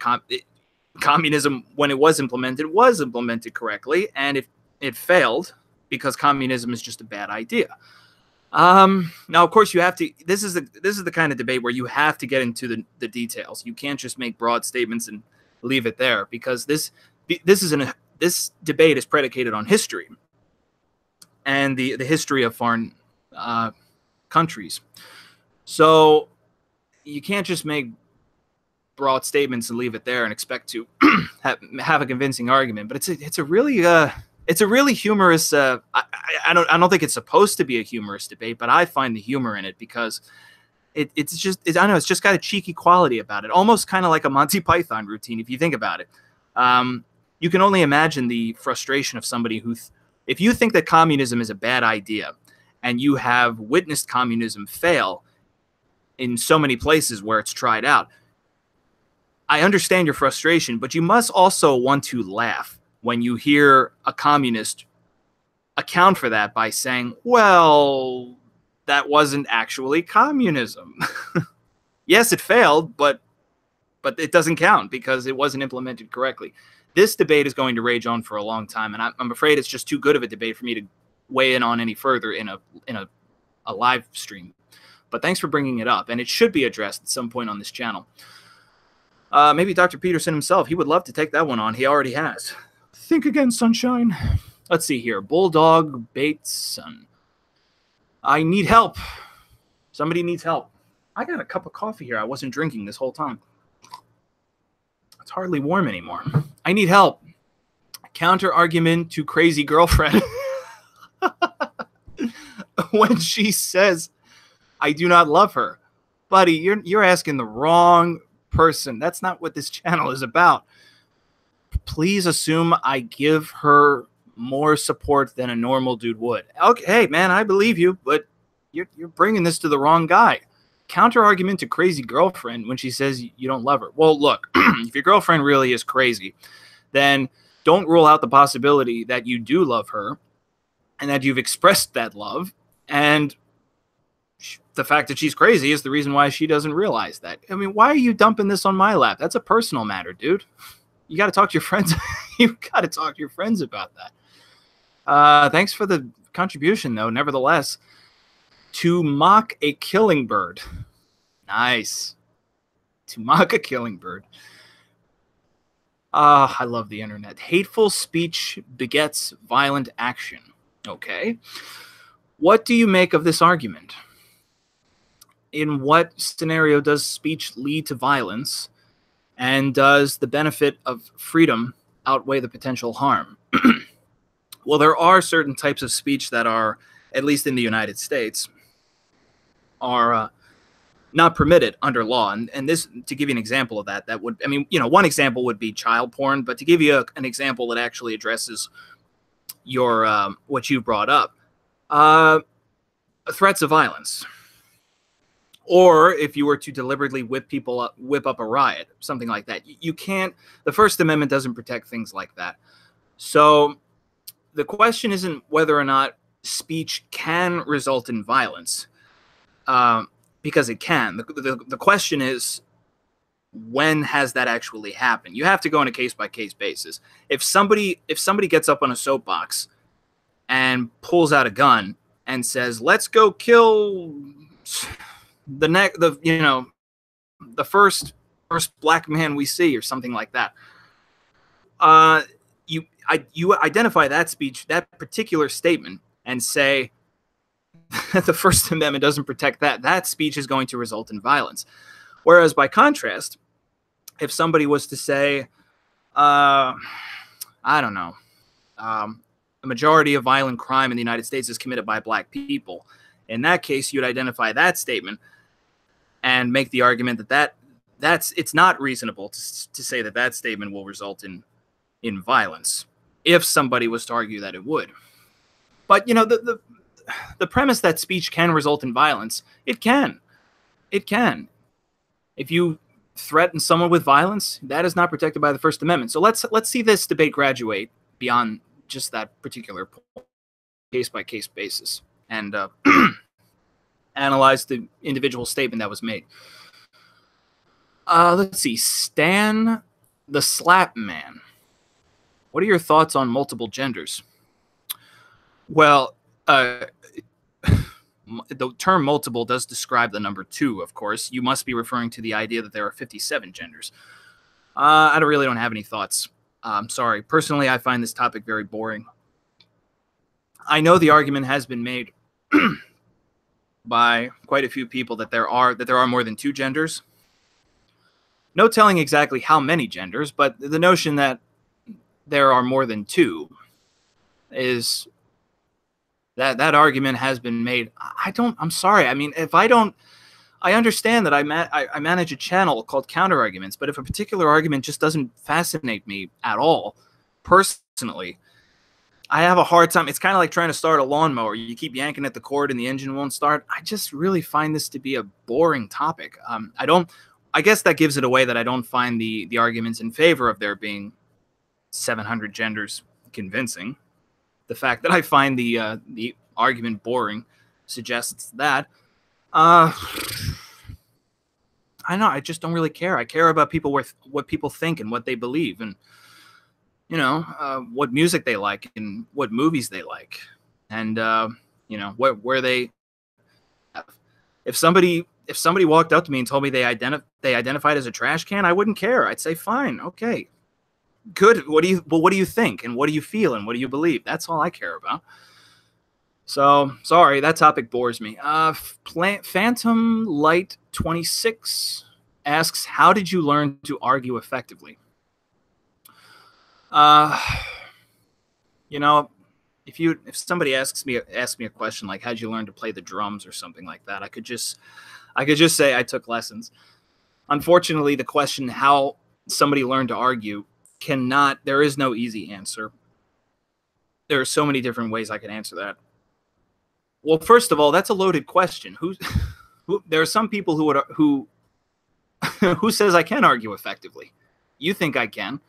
communism, when it was implemented correctly, and it failed because communism is just a bad idea. Now, of course, you have to. This is the kind of debate where you have to get into the details. You can't just make broad statements and leave it there, because this debate is predicated on history and the history of foreign countries. So you can't just make broad statements and leave it there and expect to have a convincing argument. But it's a really humorous. I don't think it's supposed to be a humorous debate, but I find the humor in it because it's just got a cheeky quality about it, almost kind of like a Monty Python routine if you think about it. You can only imagine the frustration of somebody who, if you think that communism is a bad idea, and you have witnessed communism fail in so many places where it's tried out. I understand your frustration, but you must also want to laugh when you hear a communist account for that by saying, well, that wasn't actually communism. Yes, it failed, but it doesn't count because it wasn't implemented correctly. This debate is going to rage on for a long time, and I'm afraid it's just too good of a debate for me to weigh in on any further in a live stream. But thanks for bringing it up, and it should be addressed at some point on this channel. Maybe Dr. Peterson himself, he would love to take that one on. He already has. Think again, sunshine. Let's see here. Bulldog Bateson. I need help. Somebody needs help. I got a cup of coffee here. I wasn't drinking this whole time. It's hardly warm anymore. I need help. Counter argument to crazy girlfriend. When she says, I do not love her. Buddy, you're asking the wrong person. That's not what this channel is about. Please assume I give her more support than a normal dude would. Okay, hey, man, I believe you, but you're bringing this to the wrong guy. Counter argument to crazy girlfriend when she says you don't love her. Well, look, if your girlfriend really is crazy, then don't rule out the possibility that you do love her and that you've expressed that love, and the fact that she's crazy is the reason why she doesn't realize that. I mean, why are you dumping this on my lap? That's a personal matter, dude. You got to talk to your friends. You got to talk to your friends about that. Thanks for the contribution, though. Nevertheless, to mock a killing bird. Nice. To mock a killing bird. I love the internet. Hateful speech begets violent action. Okay. What do you make of this argument? In what scenario does speech lead to violence? And does the benefit of freedom outweigh the potential harm? Well, there are certain types of speech that are, at least in the United States, are not permitted under law. And this, to give you an example of that, that would, I mean, one example would be child porn, but to give you an example that actually addresses your what you brought up, threats of violence. Or if you were to deliberately whip up a riot, something like that. You can't, the First Amendment doesn't protect things like that. So the question isn't whether or not speech can result in violence, because it can. The question is, when has that actually happened? You have to go on a case-by-case basis. If somebody gets up on a soapbox and pulls out a gun and says, let's go kill the first black man we see, or something like that, you identify that speech, that particular statement, and say that the First Amendment doesn't protect that speech is going to result in violence. Whereas by contrast, if somebody was to say, I don't know, a majority of violent crime in the United States is committed by black people, in that case, you'd identify that statement and make the argument that it's not reasonable to say that statement will result in violence, if somebody was to argue that it would. But the premise that speech can result in violence, it can. If you threaten someone with violence, that is not protected by the First Amendment. So let's see this debate graduate beyond just that particular case-by-case basis and analyze the individual statement that was made. Let's see. Stan the Slap Man. What are your thoughts on multiple genders? Well, the term multiple does describe the number 2, of course. You must be referring to the idea that there are 57 genders. I really don't have any thoughts. I'm sorry. Personally, I find this topic very boring. I know the argument has been made by quite a few people that there are more than 2 genders. No telling exactly how many genders, but the notion that there are more than 2 is that argument has been made. I'm sorry. I mean, I understand that I manage a channel called Counter Arguments, but if a particular argument just doesn't fascinate me at all, personally, I have a hard time. It's kind of like trying to start a lawnmower. You keep yanking at the cord and the engine won't start. I just really find this to be a boring topic. I guess that gives it away that I don't find the arguments in favor of there being 700 genders convincing. The fact that I find the argument boring suggests that. I know. I just don't really care. I care about what people think and what they believe, and what music they like and what movies they like, and where they. If somebody walked up to me and told me they identified as a trash can, I wouldn't care. I'd say, fine, okay, good. What do you think, and what do you feel, and what do you believe? That's all I care about. So, sorry, that topic bores me. Phantom Light 26 asks, how did you learn to argue effectively? If somebody asks me a question like, how'd you learn to play the drums or something like that, I could just say I took lessons. Unfortunately, the question how somebody learned to argue there is no easy answer. There are so many different ways I could answer that. Well, first of all, that's a loaded question. There are some people who says I can argue effectively. You think I can.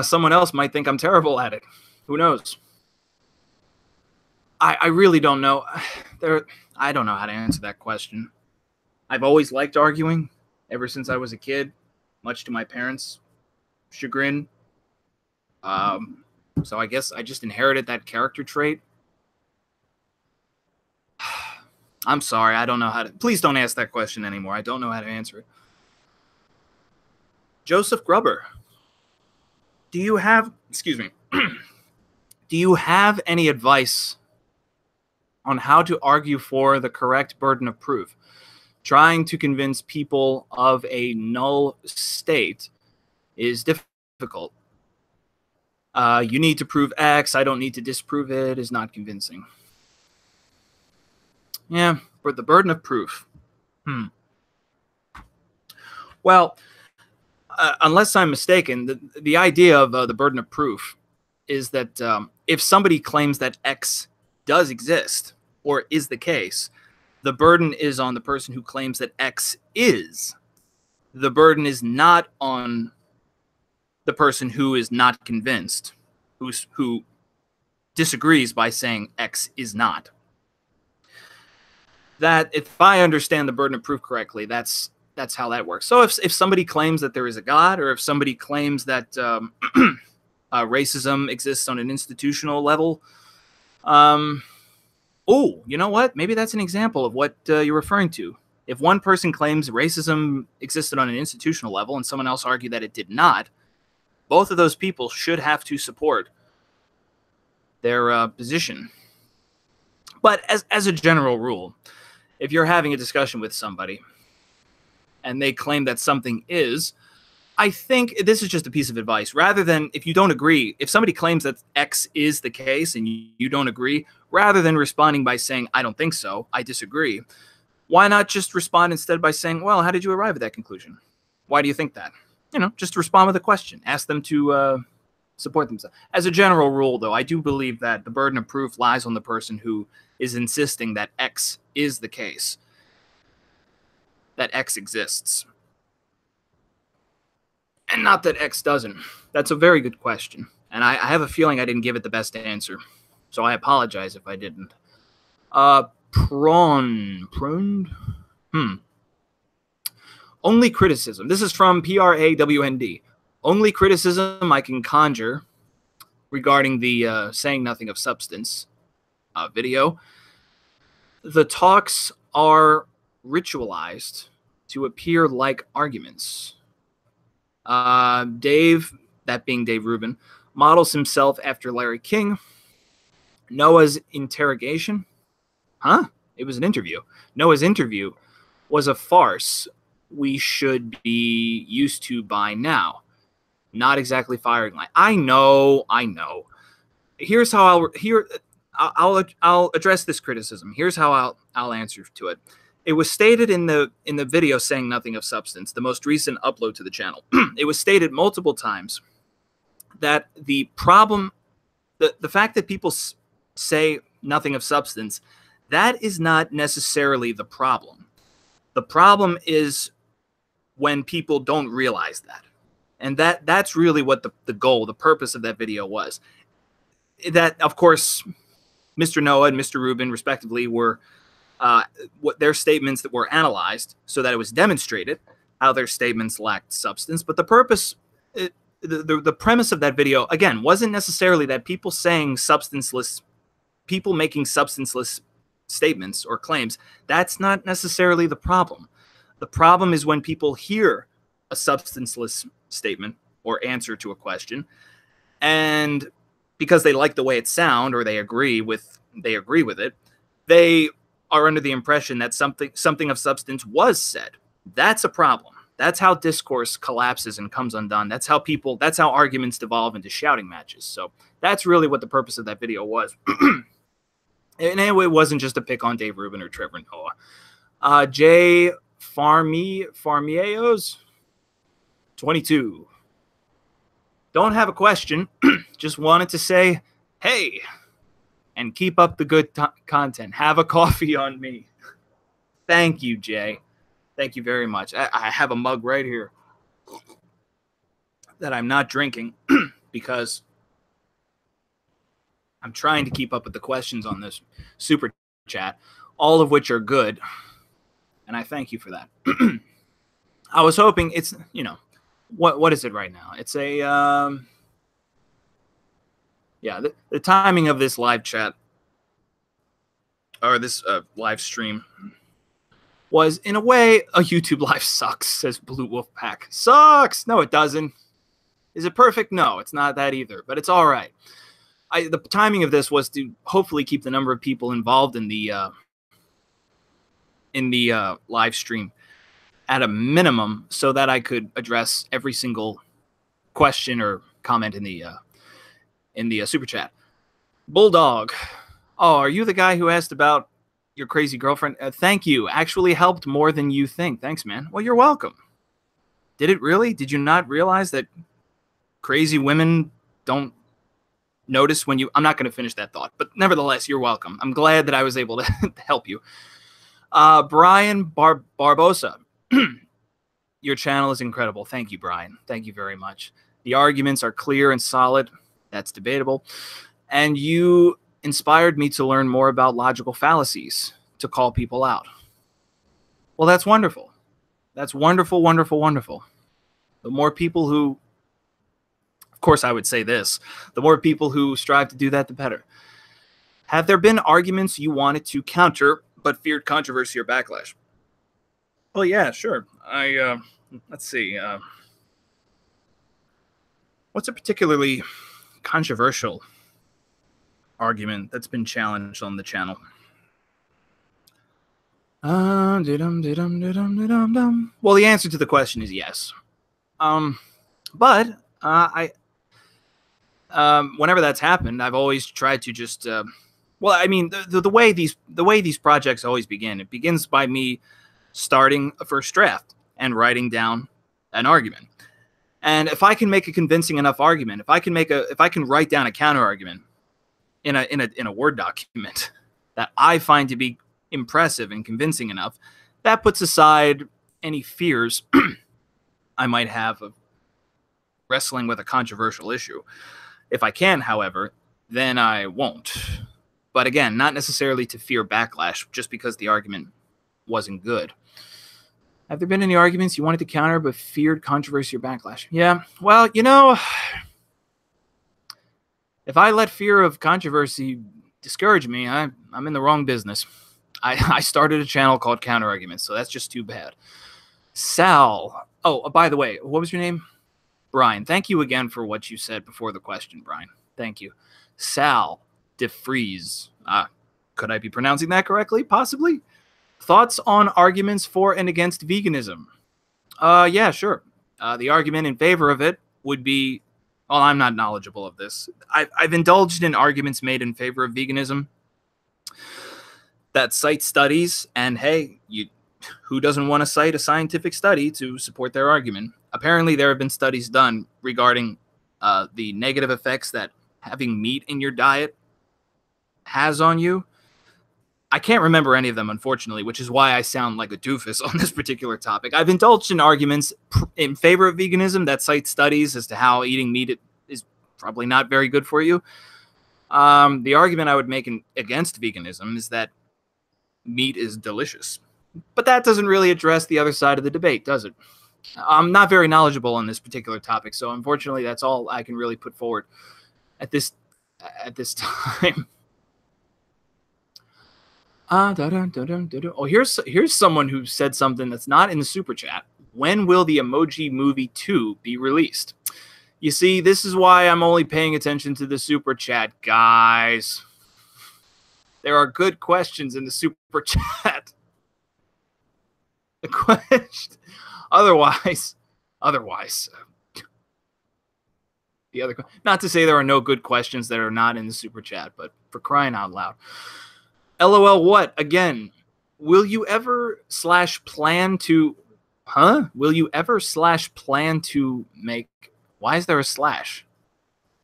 Someone else might think I'm terrible at it. Who knows? I really don't know. I don't know how to answer that question. I've always liked arguing ever since I was a kid, much to my parents' chagrin. So I guess I just inherited that character trait. I'm sorry, I don't know how to. Please don't ask that question anymore. I don't know how to answer it. Joseph Grubber, do you have any advice on how to argue for the correct burden of proof? Trying to convince people of a null state is difficult. You need to prove X. I don't need to disprove it is not convincing. Yeah, but the burden of proof. Well, unless I'm mistaken, the idea of the burden of proof is that if somebody claims that X does exist or is the case, the burden is on the person who claims that X is. The burden is not on the person who is not convinced, who disagrees by saying X is not. That, if I understand the burden of proof correctly, that's how that works. So if somebody claims that there is a God, or if somebody claims that racism exists on an institutional level, oh, you know what? Maybe that's an example of what you're referring to. If one person claims racism existed on an institutional level and someone else argued that it did not, both of those people should have to support their position. But as a general rule, if you're having a discussion with somebody and they claim that something is, I think this is just a piece of advice. Rather than, if you don't agree, if somebody claims that X is the case and you don't agree, rather than responding by saying, I don't think so, I disagree, why not just respond instead by saying, well, how did you arrive at that conclusion? Why do you think that? Just respond with a question. Ask them to support themselves. As a general rule, though, I do believe that the burden of proof lies on the person who is insisting that X is the case, that X exists, and not that X doesn't. That's a very good question. And I have a feeling I didn't give it the best answer. So I apologize if I didn't. Prone. Only criticism. This is from PRAWND. Only criticism I can conjure regarding the saying nothing of substance video. The talks are ritualized to appear like arguments. Dave, that being Dave Rubin, models himself after Larry King. Noah's interrogation. It was an interview. Noah's interview was a farce we should be used to by now. Not exactly firing line. I know. Here's how I'll address this criticism. Here's how I'll answer to it. It was stated in the video saying nothing of substance, the most recent upload to the channel. It was stated multiple times that the problem, the fact that people say nothing of substance, that is not necessarily the problem. The problem is when people don't realize that. And that's really what the goal, the purpose of that video was. That, of course, Mr. Noah and Mr. Rubin, respectively, were what their statements that were analyzed so that it was demonstrated how their statements lacked substance. But the purpose, the premise of that video, again, wasn't necessarily that people making substanceless statements or claims. That's not necessarily the problem. The problem is when people hear a substanceless statement or answer to a question, and because they like the way it sounds or they agree with it, they are under the impression that something of substance was said. That's a problem. That's how discourse collapses and comes undone. That's how arguments devolve into shouting matches. So that's really what the purpose of that video was. And anyway, it wasn't just a pick on Dave Rubin or Trevor Noah. Jay Farmieos, 22. Don't have a question. Just wanted to say, hey, and keep up the good content. Have a coffee on me. Thank you, Jay. Thank you very much. I have a mug right here that I'm not drinking because I'm trying to keep up with the questions on this super chat, all of which are good. And I thank you for that. I was hoping it's, what is it right now? It's a, the timing of this live chat or this live stream was, in a way, a YouTube live sucks, says Blue Wolf Pack. Sucks! No, it doesn't. Is it perfect? No, it's not that either, but it's all right. The timing of this was to hopefully keep the number of people involved in the live stream at a minimum so that I could address every single question or comment in the super chat. Bulldog. Oh, are you the guy who asked about your crazy girlfriend? Thank you. Actually helped more than you think. Thanks, man. Well, you're welcome. Did it really? Did you not realize that crazy women don't notice when you... I'm not going to finish that thought, but nevertheless, you're welcome. I'm glad that I was able to help you. Brian Barbosa. Your channel is incredible. Thank you, Brian. Thank you very much. The arguments are clear and solid. That's debatable. And you inspired me to learn more about logical fallacies to call people out. Well, that's wonderful. That's wonderful, wonderful, wonderful. The more people who... Of course, I would say this. The more people who strive to do that, the better. Have there been arguments you wanted to counter but feared controversy or backlash? Well, yeah, sure. Let's see. What's a particularly controversial argument that's been challenged on the channel? Well, the answer to the question is yes. But whenever that's happened, I've always tried to just, well, I mean, the way these projects always begin, it begins by me starting a first draft and writing down an argument. And if I can make a convincing enough argument, if I can write down a counter argument in a Word document that I find to be impressive and convincing enough, that puts aside any fears I might have of wrestling with a controversial issue. If I can, however, then I won't. But again, not necessarily to fear backlash, just because the argument wasn't good. Have there been any arguments you wanted to counter but feared controversy or backlash? Yeah, well, you know, if I let fear of controversy discourage me, I'm in the wrong business. I started a channel called Counter Arguments, so that's just too bad. Sal. Oh, by the way, what was your name? Brian. Thank you again for what you said before the question, Brian. Thank you. Sal DeFries. Could I be pronouncing that correctly? Possibly. Thoughts on arguments for and against veganism? Yeah, sure. The argument in favor of it would be, well, I'm not knowledgeable of this. I've indulged in arguments made in favor of veganism that cite studies, and hey, who doesn't want to cite a scientific study to support their argument? Apparently, there have been studies done regarding the negative effects that having meat in your diet has on you. I can't remember any of them, unfortunately, which is why I sound like a doofus on this particular topic. I've indulged in arguments in favor of veganism that cite studies as to how eating meat is probably not very good for you. The argument I would make against veganism is that meat is delicious. But that doesn't really address the other side of the debate, does it? I'm not very knowledgeable on this particular topic, so unfortunately that's all I can really put forward at this time. Oh, here's someone who said something that's not in the super chat. When will the Emoji Movie 2 be released? You see, this is why I'm only paying attention to the super chat, guys. There are good questions in the super chat. The question, otherwise, the other, not to say there are no good questions that are not in the super chat, but for crying out loud. LOL, what? Again, will you ever /plan to, Will you ever /plan to make, why is there a slash?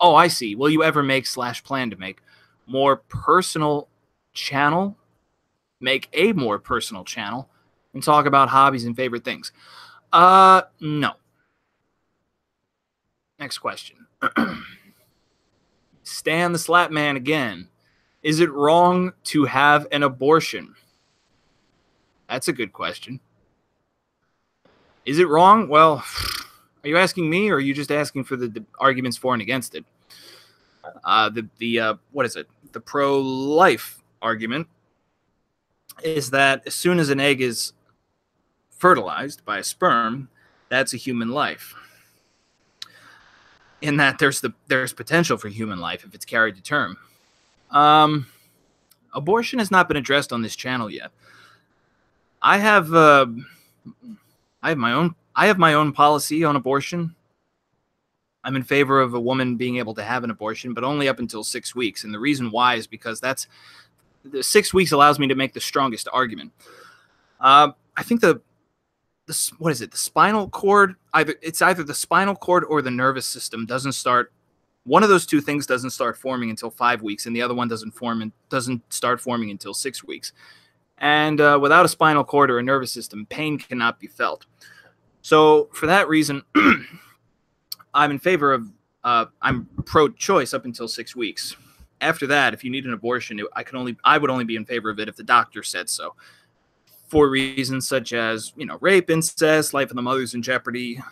Oh, I see. Will you ever make /plan to make more personal channel? Make a more personal channel and talk about hobbies and favorite things? No. Next question. Stan the Slap Man again. Is it wrong to have an abortion? That's a good question. Is it wrong? Well, are you asking me, or are you just asking for the arguments for and against it? What is it? The pro-life argument is that as soon as an egg is fertilized by a sperm, that's a human life. In that there's potential for human life if it's carried to term. Abortion has not been addressed on this channel yet. I have my own policy on abortion. I'm in favor of a woman being able to have an abortion, but only up until 6 weeks. And the reason why is because the 6 weeks allows me to make the strongest argument. I think the spinal cord, it's either the spinal cord or the nervous system doesn't start. One of those two things doesn't start forming until 5 weeks, and the other one doesn't start forming until 6 weeks. And without a spinal cord or a nervous system, pain cannot be felt. So for that reason, I'm in favor of, I'm pro-choice up until 6 weeks. After that, if you need an abortion, I would only be in favor of it if the doctor said so. For reasons such as, rape, incest, life of the mother's in jeopardy,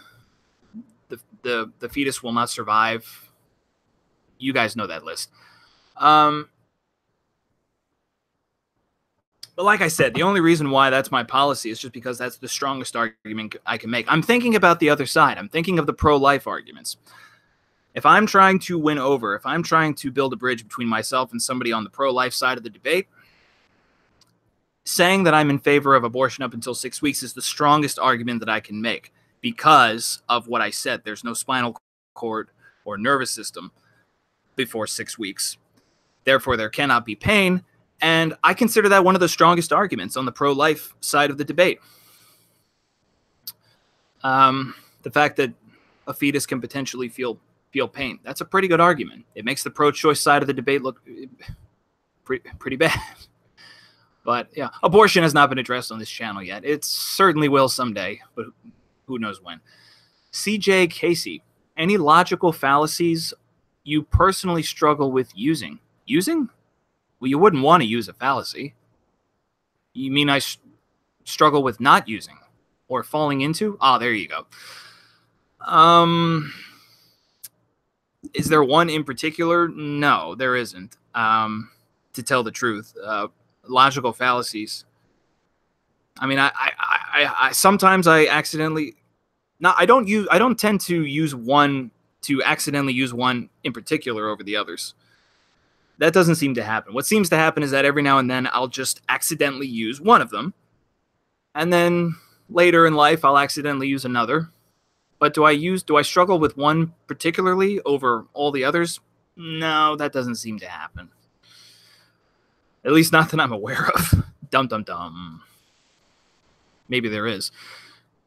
the fetus will not survive. You guys know that list. But like I said, the only reason why that's my policy is just because that's the strongest argument I can make. I'm thinking about the other side. I'm thinking of the pro-life arguments. If I'm trying to win over, if I'm trying to build a bridge between myself and somebody on the pro-life side of the debate, saying that I'm in favor of abortion up until 6 weeks is the strongest argument that I can make because of what I said. There's no spinal cord or nervous system before 6 weeks. Therefore, there cannot be pain. And I consider that one of the strongest arguments on the pro-life side of the debate. The fact that a fetus can potentially feel pain. That's a pretty good argument. It makes the pro-choice side of the debate look pretty bad. But yeah, abortion has not been addressed on this channel yet. It certainly will someday, but who knows when. CJ Casey, any logical fallacies you personally struggle with using. Using? Well, you wouldn't want to use a fallacy. You mean I struggle with not using or falling into? Ah, there you go. Is there one in particular? No, there isn't. To tell the truth, logical fallacies. I mean, I sometimes I accidentally, not I don't tend to accidentally use one in particular over the others. That doesn't seem to happen. What seems to happen is that every now and then I'll just accidentally use one of them, and then later in life I'll accidentally use another. But do I struggle with one particularly over all the others? No, that doesn't seem to happen. At least not that I'm aware of. Dum dum dum. Maybe there is.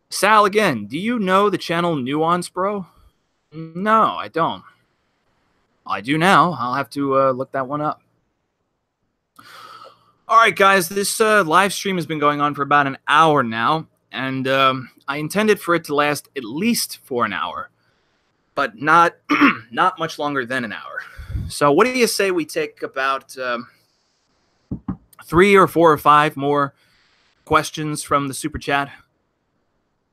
Sal again, do you know the channel Nuance, bro? No, I don't. I do now. I'll have to look that one up. All right, guys, this live stream has been going on for about an hour now, and I intended for it to last at least for an hour, but not not much longer than an hour. So what do you say we take about 3 or 4 or 5 more questions from the super chat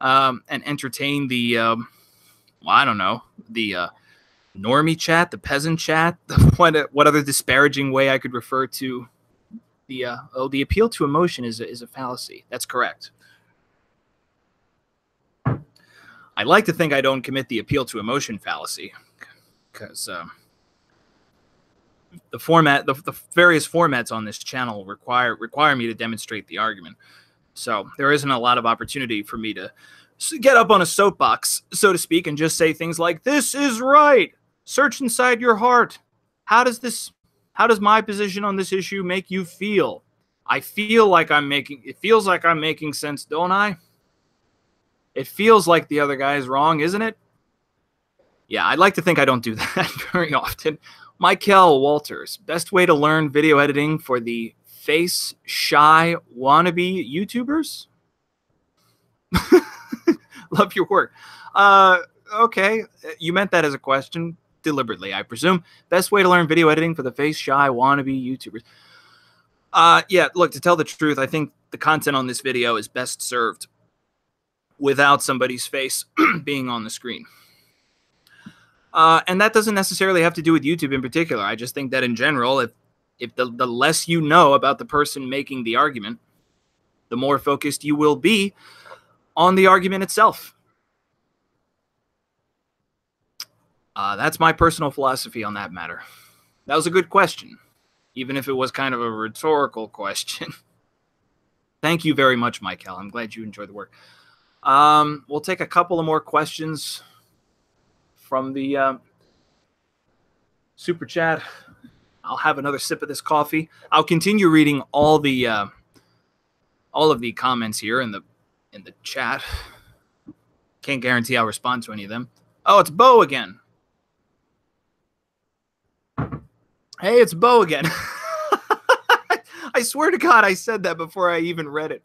and entertain the, well, I don't know, the normie chat, the peasant chat, what other disparaging way I could refer to the appeal to emotion is a fallacy. That's correct. I like to think I don't commit the appeal to emotion fallacy, because the various formats on this channel require me to demonstrate the argument. So there isn't a lot of opportunity for me to get up on a soapbox, so to speak, and just say things like, "This is right. Search inside your heart. How does my position on this issue make you feel?" It feels like I'm making sense, don't I? It feels like the other guy is wrong, isn't it? Yeah, I'd like to think I don't do that very often. Michael Walters, best way to learn video editing for the face-shy wannabe YouTubers? Love your work. Okay, you meant that as a question, deliberately, I presume. Best way to learn video editing for the face-shy wannabe YouTubers. Yeah, look, to tell the truth, I think the content on this video is best served without somebody's face being on the screen. And that doesn't necessarily have to do with YouTube in particular. I just think that in general, if the less you know about the person making the argument, the more focused you will be on the argument itself. That's my personal philosophy on that matter. That was a good question, even if it was kind of a rhetorical question. Thank you very much, Michael. I'm glad you enjoyed the work. We'll take a couple of more questions from the super chat. I'll have another sip of this coffee. I'll continue reading all of the comments here in the chat. Can't guarantee I'll respond to any of them. Oh, it's Bo again. Hey, it's Bo again. I swear to God, I said that before I even read it.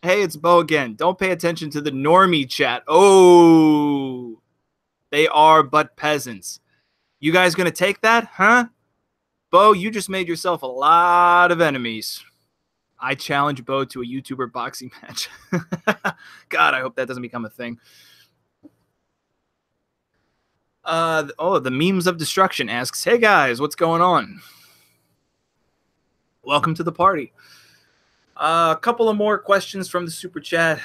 Hey, it's Bo again. Don't pay attention to the normie chat. Oh, they are but peasants. You guys gonna take that, huh? Bo, you just made yourself a lot of enemies. I challenge Bo to a YouTuber boxing match. God, I hope that doesn't become a thing. The Memes of Destruction asks, hey guys, what's going on? Welcome to the party. A couple of more questions from the super chat.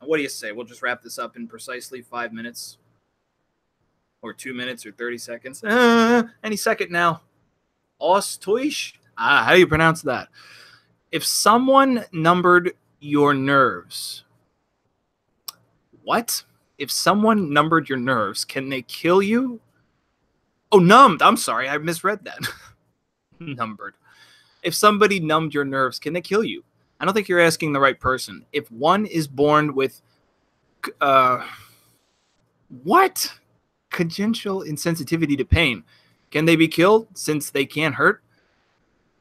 What do you say? We'll just wrap this up in precisely 5 minutes. Or 2 minutes or 30 seconds. Any second now. Ostoish? How do you pronounce that? If someone numbered your nerves. What? If someone numbered your nerves, can they kill you? Oh, numbed. I'm sorry. I misread that. Numbered. If somebody numbed your nerves, can they kill you? I don't think you're asking the right person. If one is born with what? Congenital insensitivity to pain, can they be killed since they can't hurt?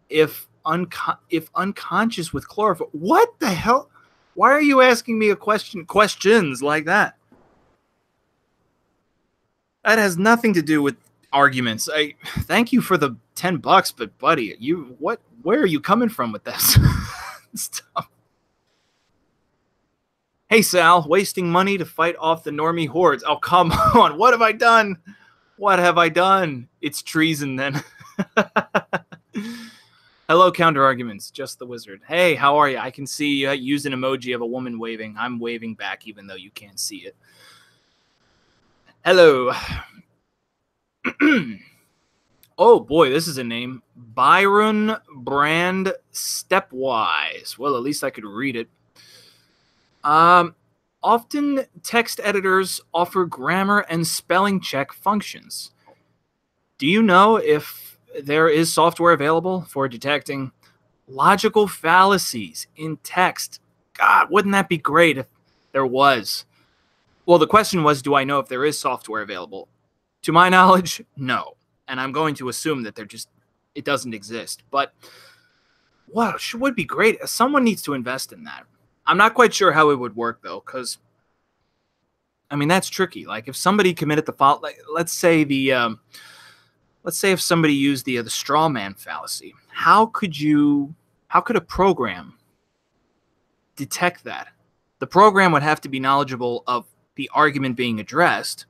If unconscious with chlorophyll, what the hell? Why are you asking me questions like that? That has nothing to do with arguments. I thank you for the $10, but buddy, where are you coming from with this stuff? Hey Sal, wasting money to fight off the normie hordes. Oh, come on. What have I done? What have I done? It's treason then. Hello, counter arguments. Just the wizard. Hey, how are you? I can see you use an emoji of a woman waving. I'm waving back even though you can't see it. Hello. Oh boy, this is a name. Byron Brand Stepwise. Well, at least I could read it. Often text editors offer grammar and spelling check functions. Do you know if there is software available for detecting logical fallacies in text? God, wouldn't that be great if there was? Well, the question was, do I know if there is software available? To my knowledge, no. And I'm going to assume that it doesn't exist. But wow, it would be great. Someone needs to invest in that. I'm not quite sure how it would work, though, because, I mean, that's tricky. Like, if somebody committed the fault, like, let's say if somebody used the straw man fallacy, how could a program detect that? The program would have to be knowledgeable of the argument being addressed,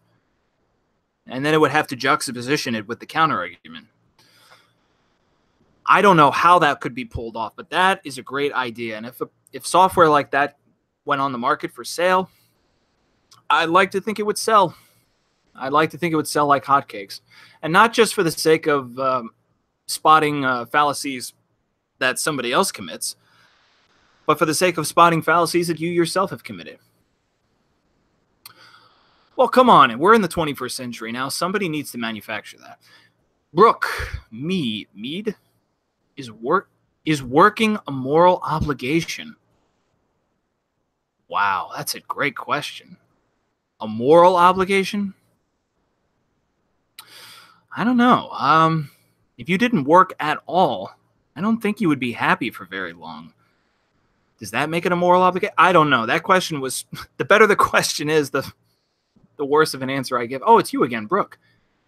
and then it would have to juxtaposition it with the counter argument. I don't know how that could be pulled off, but that is a great idea. And if software like that went on the market for sale, I'd like to think it would sell. I'd like to think it would sell like hotcakes. And not just for the sake of spotting fallacies that somebody else commits, but for the sake of spotting fallacies that you yourself have committed. Well, come on. We're in the 21st century now. Somebody needs to manufacture that. Brooke Mead is working a moral obligation. Wow, that's a great question. A moral obligation? I don't know. If you didn't work at all, I don't think you would be happy for very long. Does that make it a moral obligation? I don't know. That question was, the better the question is, the worse of an answer I give. Oh, it's you again, Brooke.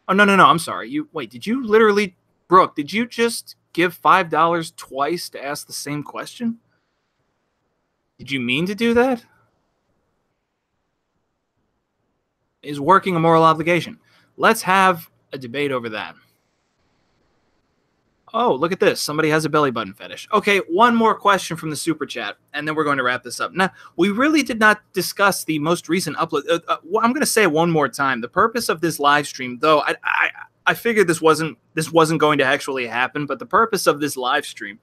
Oh, no, I'm sorry. Wait, did you literally, Brooke, did you just give $5 twice to ask the same question? Did you mean to do that? Is working a moral obligation? Let's have a debate over that. Oh, look at this. Somebody has a belly button fetish. Okay, one more question from the super chat, and then we're going to wrap this up. Now, we really did not discuss the most recent upload. I'm going to say it one more time. The purpose of this live stream, though, I figured this wasn't going to actually happen, but the purpose of this live stream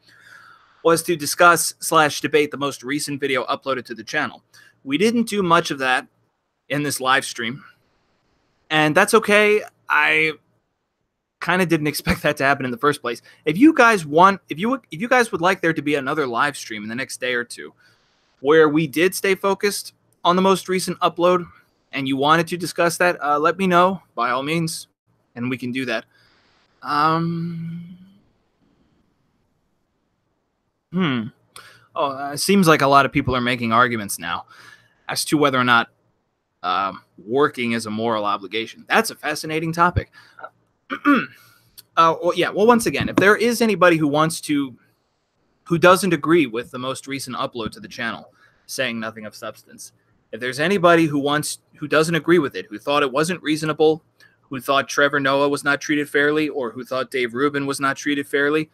was to discuss / debate the most recent video uploaded to the channel. We didn't do much of that in this live stream, and that's okay. I kind of didn't expect that to happen in the first place. If you guys would like there to be another live stream in the next day or two where we did stay focused on the most recent upload and you wanted to discuss that, let me know by all means, and we can do that. It seems like a lot of people are making arguments now as to whether or not working is a moral obligation. That's a fascinating topic. Well, once again, if there is anybody who doesn't agree with the most recent upload to the channel, saying nothing of substance, if there's anybody who doesn't agree with it, who thought it wasn't reasonable, who thought Trevor Noah was not treated fairly, or who thought Dave Rubin was not treated fairly,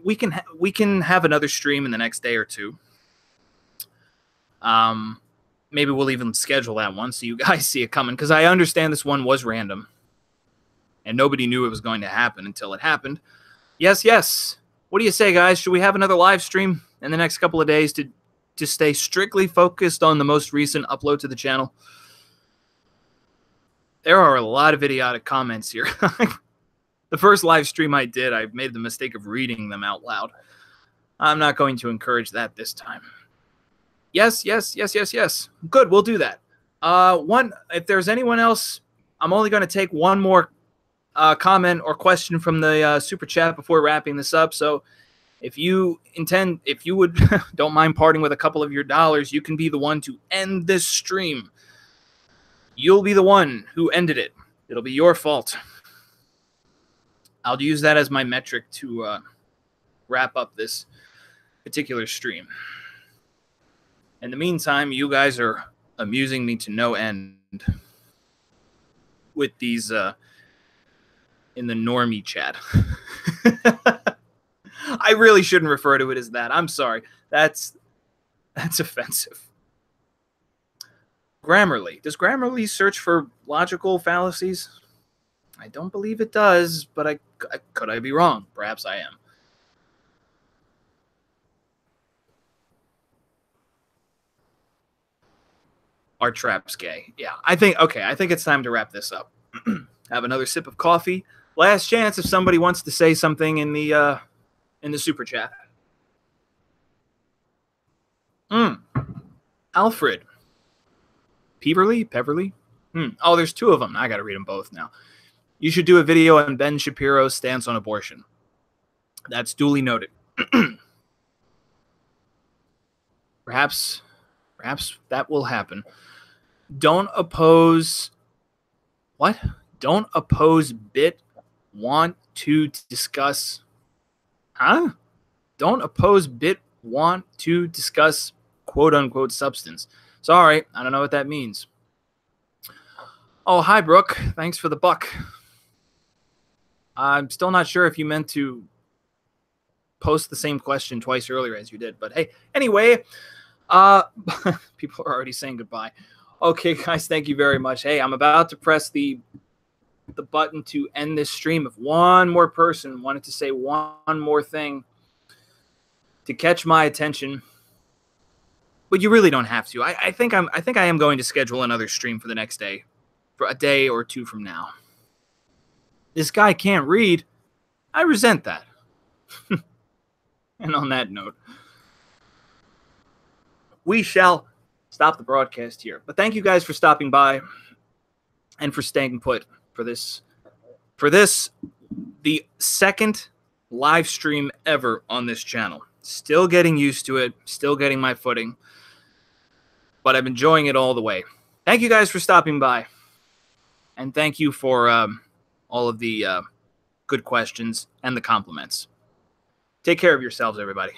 we can have another stream in the next day or two. Maybe we'll even schedule that one so you guys see it coming, because I understand this one was random. And nobody knew it was going to happen until it happened. Yes. What do you say, guys? Should we have another live stream in the next couple of days to stay strictly focused on the most recent upload to the channel? There are a lot of idiotic comments here. The first live stream I did, I made the mistake of reading them out loud. I'm not going to encourage that this time. Yes. Good, we'll do that. If there's anyone else, I'm only going to take one more comment or question from the super chat before wrapping this up. So if you would don't mind parting with a couple of your dollars, you can be the one to end this stream. You'll be the one who ended it. It'll be your fault. I'll use that as my metric to wrap up this particular stream. In the meantime, you guys are amusing me to no end with these in the normie chat. I really shouldn't refer to it as that. I'm sorry. That's offensive. Grammarly. Does Grammarly search for logical fallacies? I don't believe it does, but could I be wrong? Perhaps I am. Are traps gay? Yeah, I think it's time to wrap this up. Have another sip of coffee. Last chance if somebody wants to say something in the super chat. Alfred. Peverly? Oh, there's two of them. I got to read them both now. You should do a video on Ben Shapiro's stance on abortion. That's duly noted. Perhaps that will happen. Don't oppose bit want to discuss. Huh? Don't oppose bit want to discuss quote unquote substance. Sorry, I don't know what that means. Oh, hi, Brooke. Thanks for the buck. I'm still not sure if you meant to post the same question twice earlier as you did, but hey, anyway, people are already saying goodbye. Okay, guys, thank you very much. Hey, I'm about to press the button to end this stream. If one more person wanted to say one more thing to catch my attention, but you really don't have to. I think I am going to schedule another stream for the next day, for a day or two from now. This guy can't read. I resent that. And on that note, we shall stop the broadcast here. But thank you guys for stopping by and for staying put for this, the second live stream ever on this channel. Still getting used to it, still getting my footing, but I'm enjoying it all the way. Thank you guys for stopping by, and thank you for all of the good questions and the compliments. Take care of yourselves, everybody.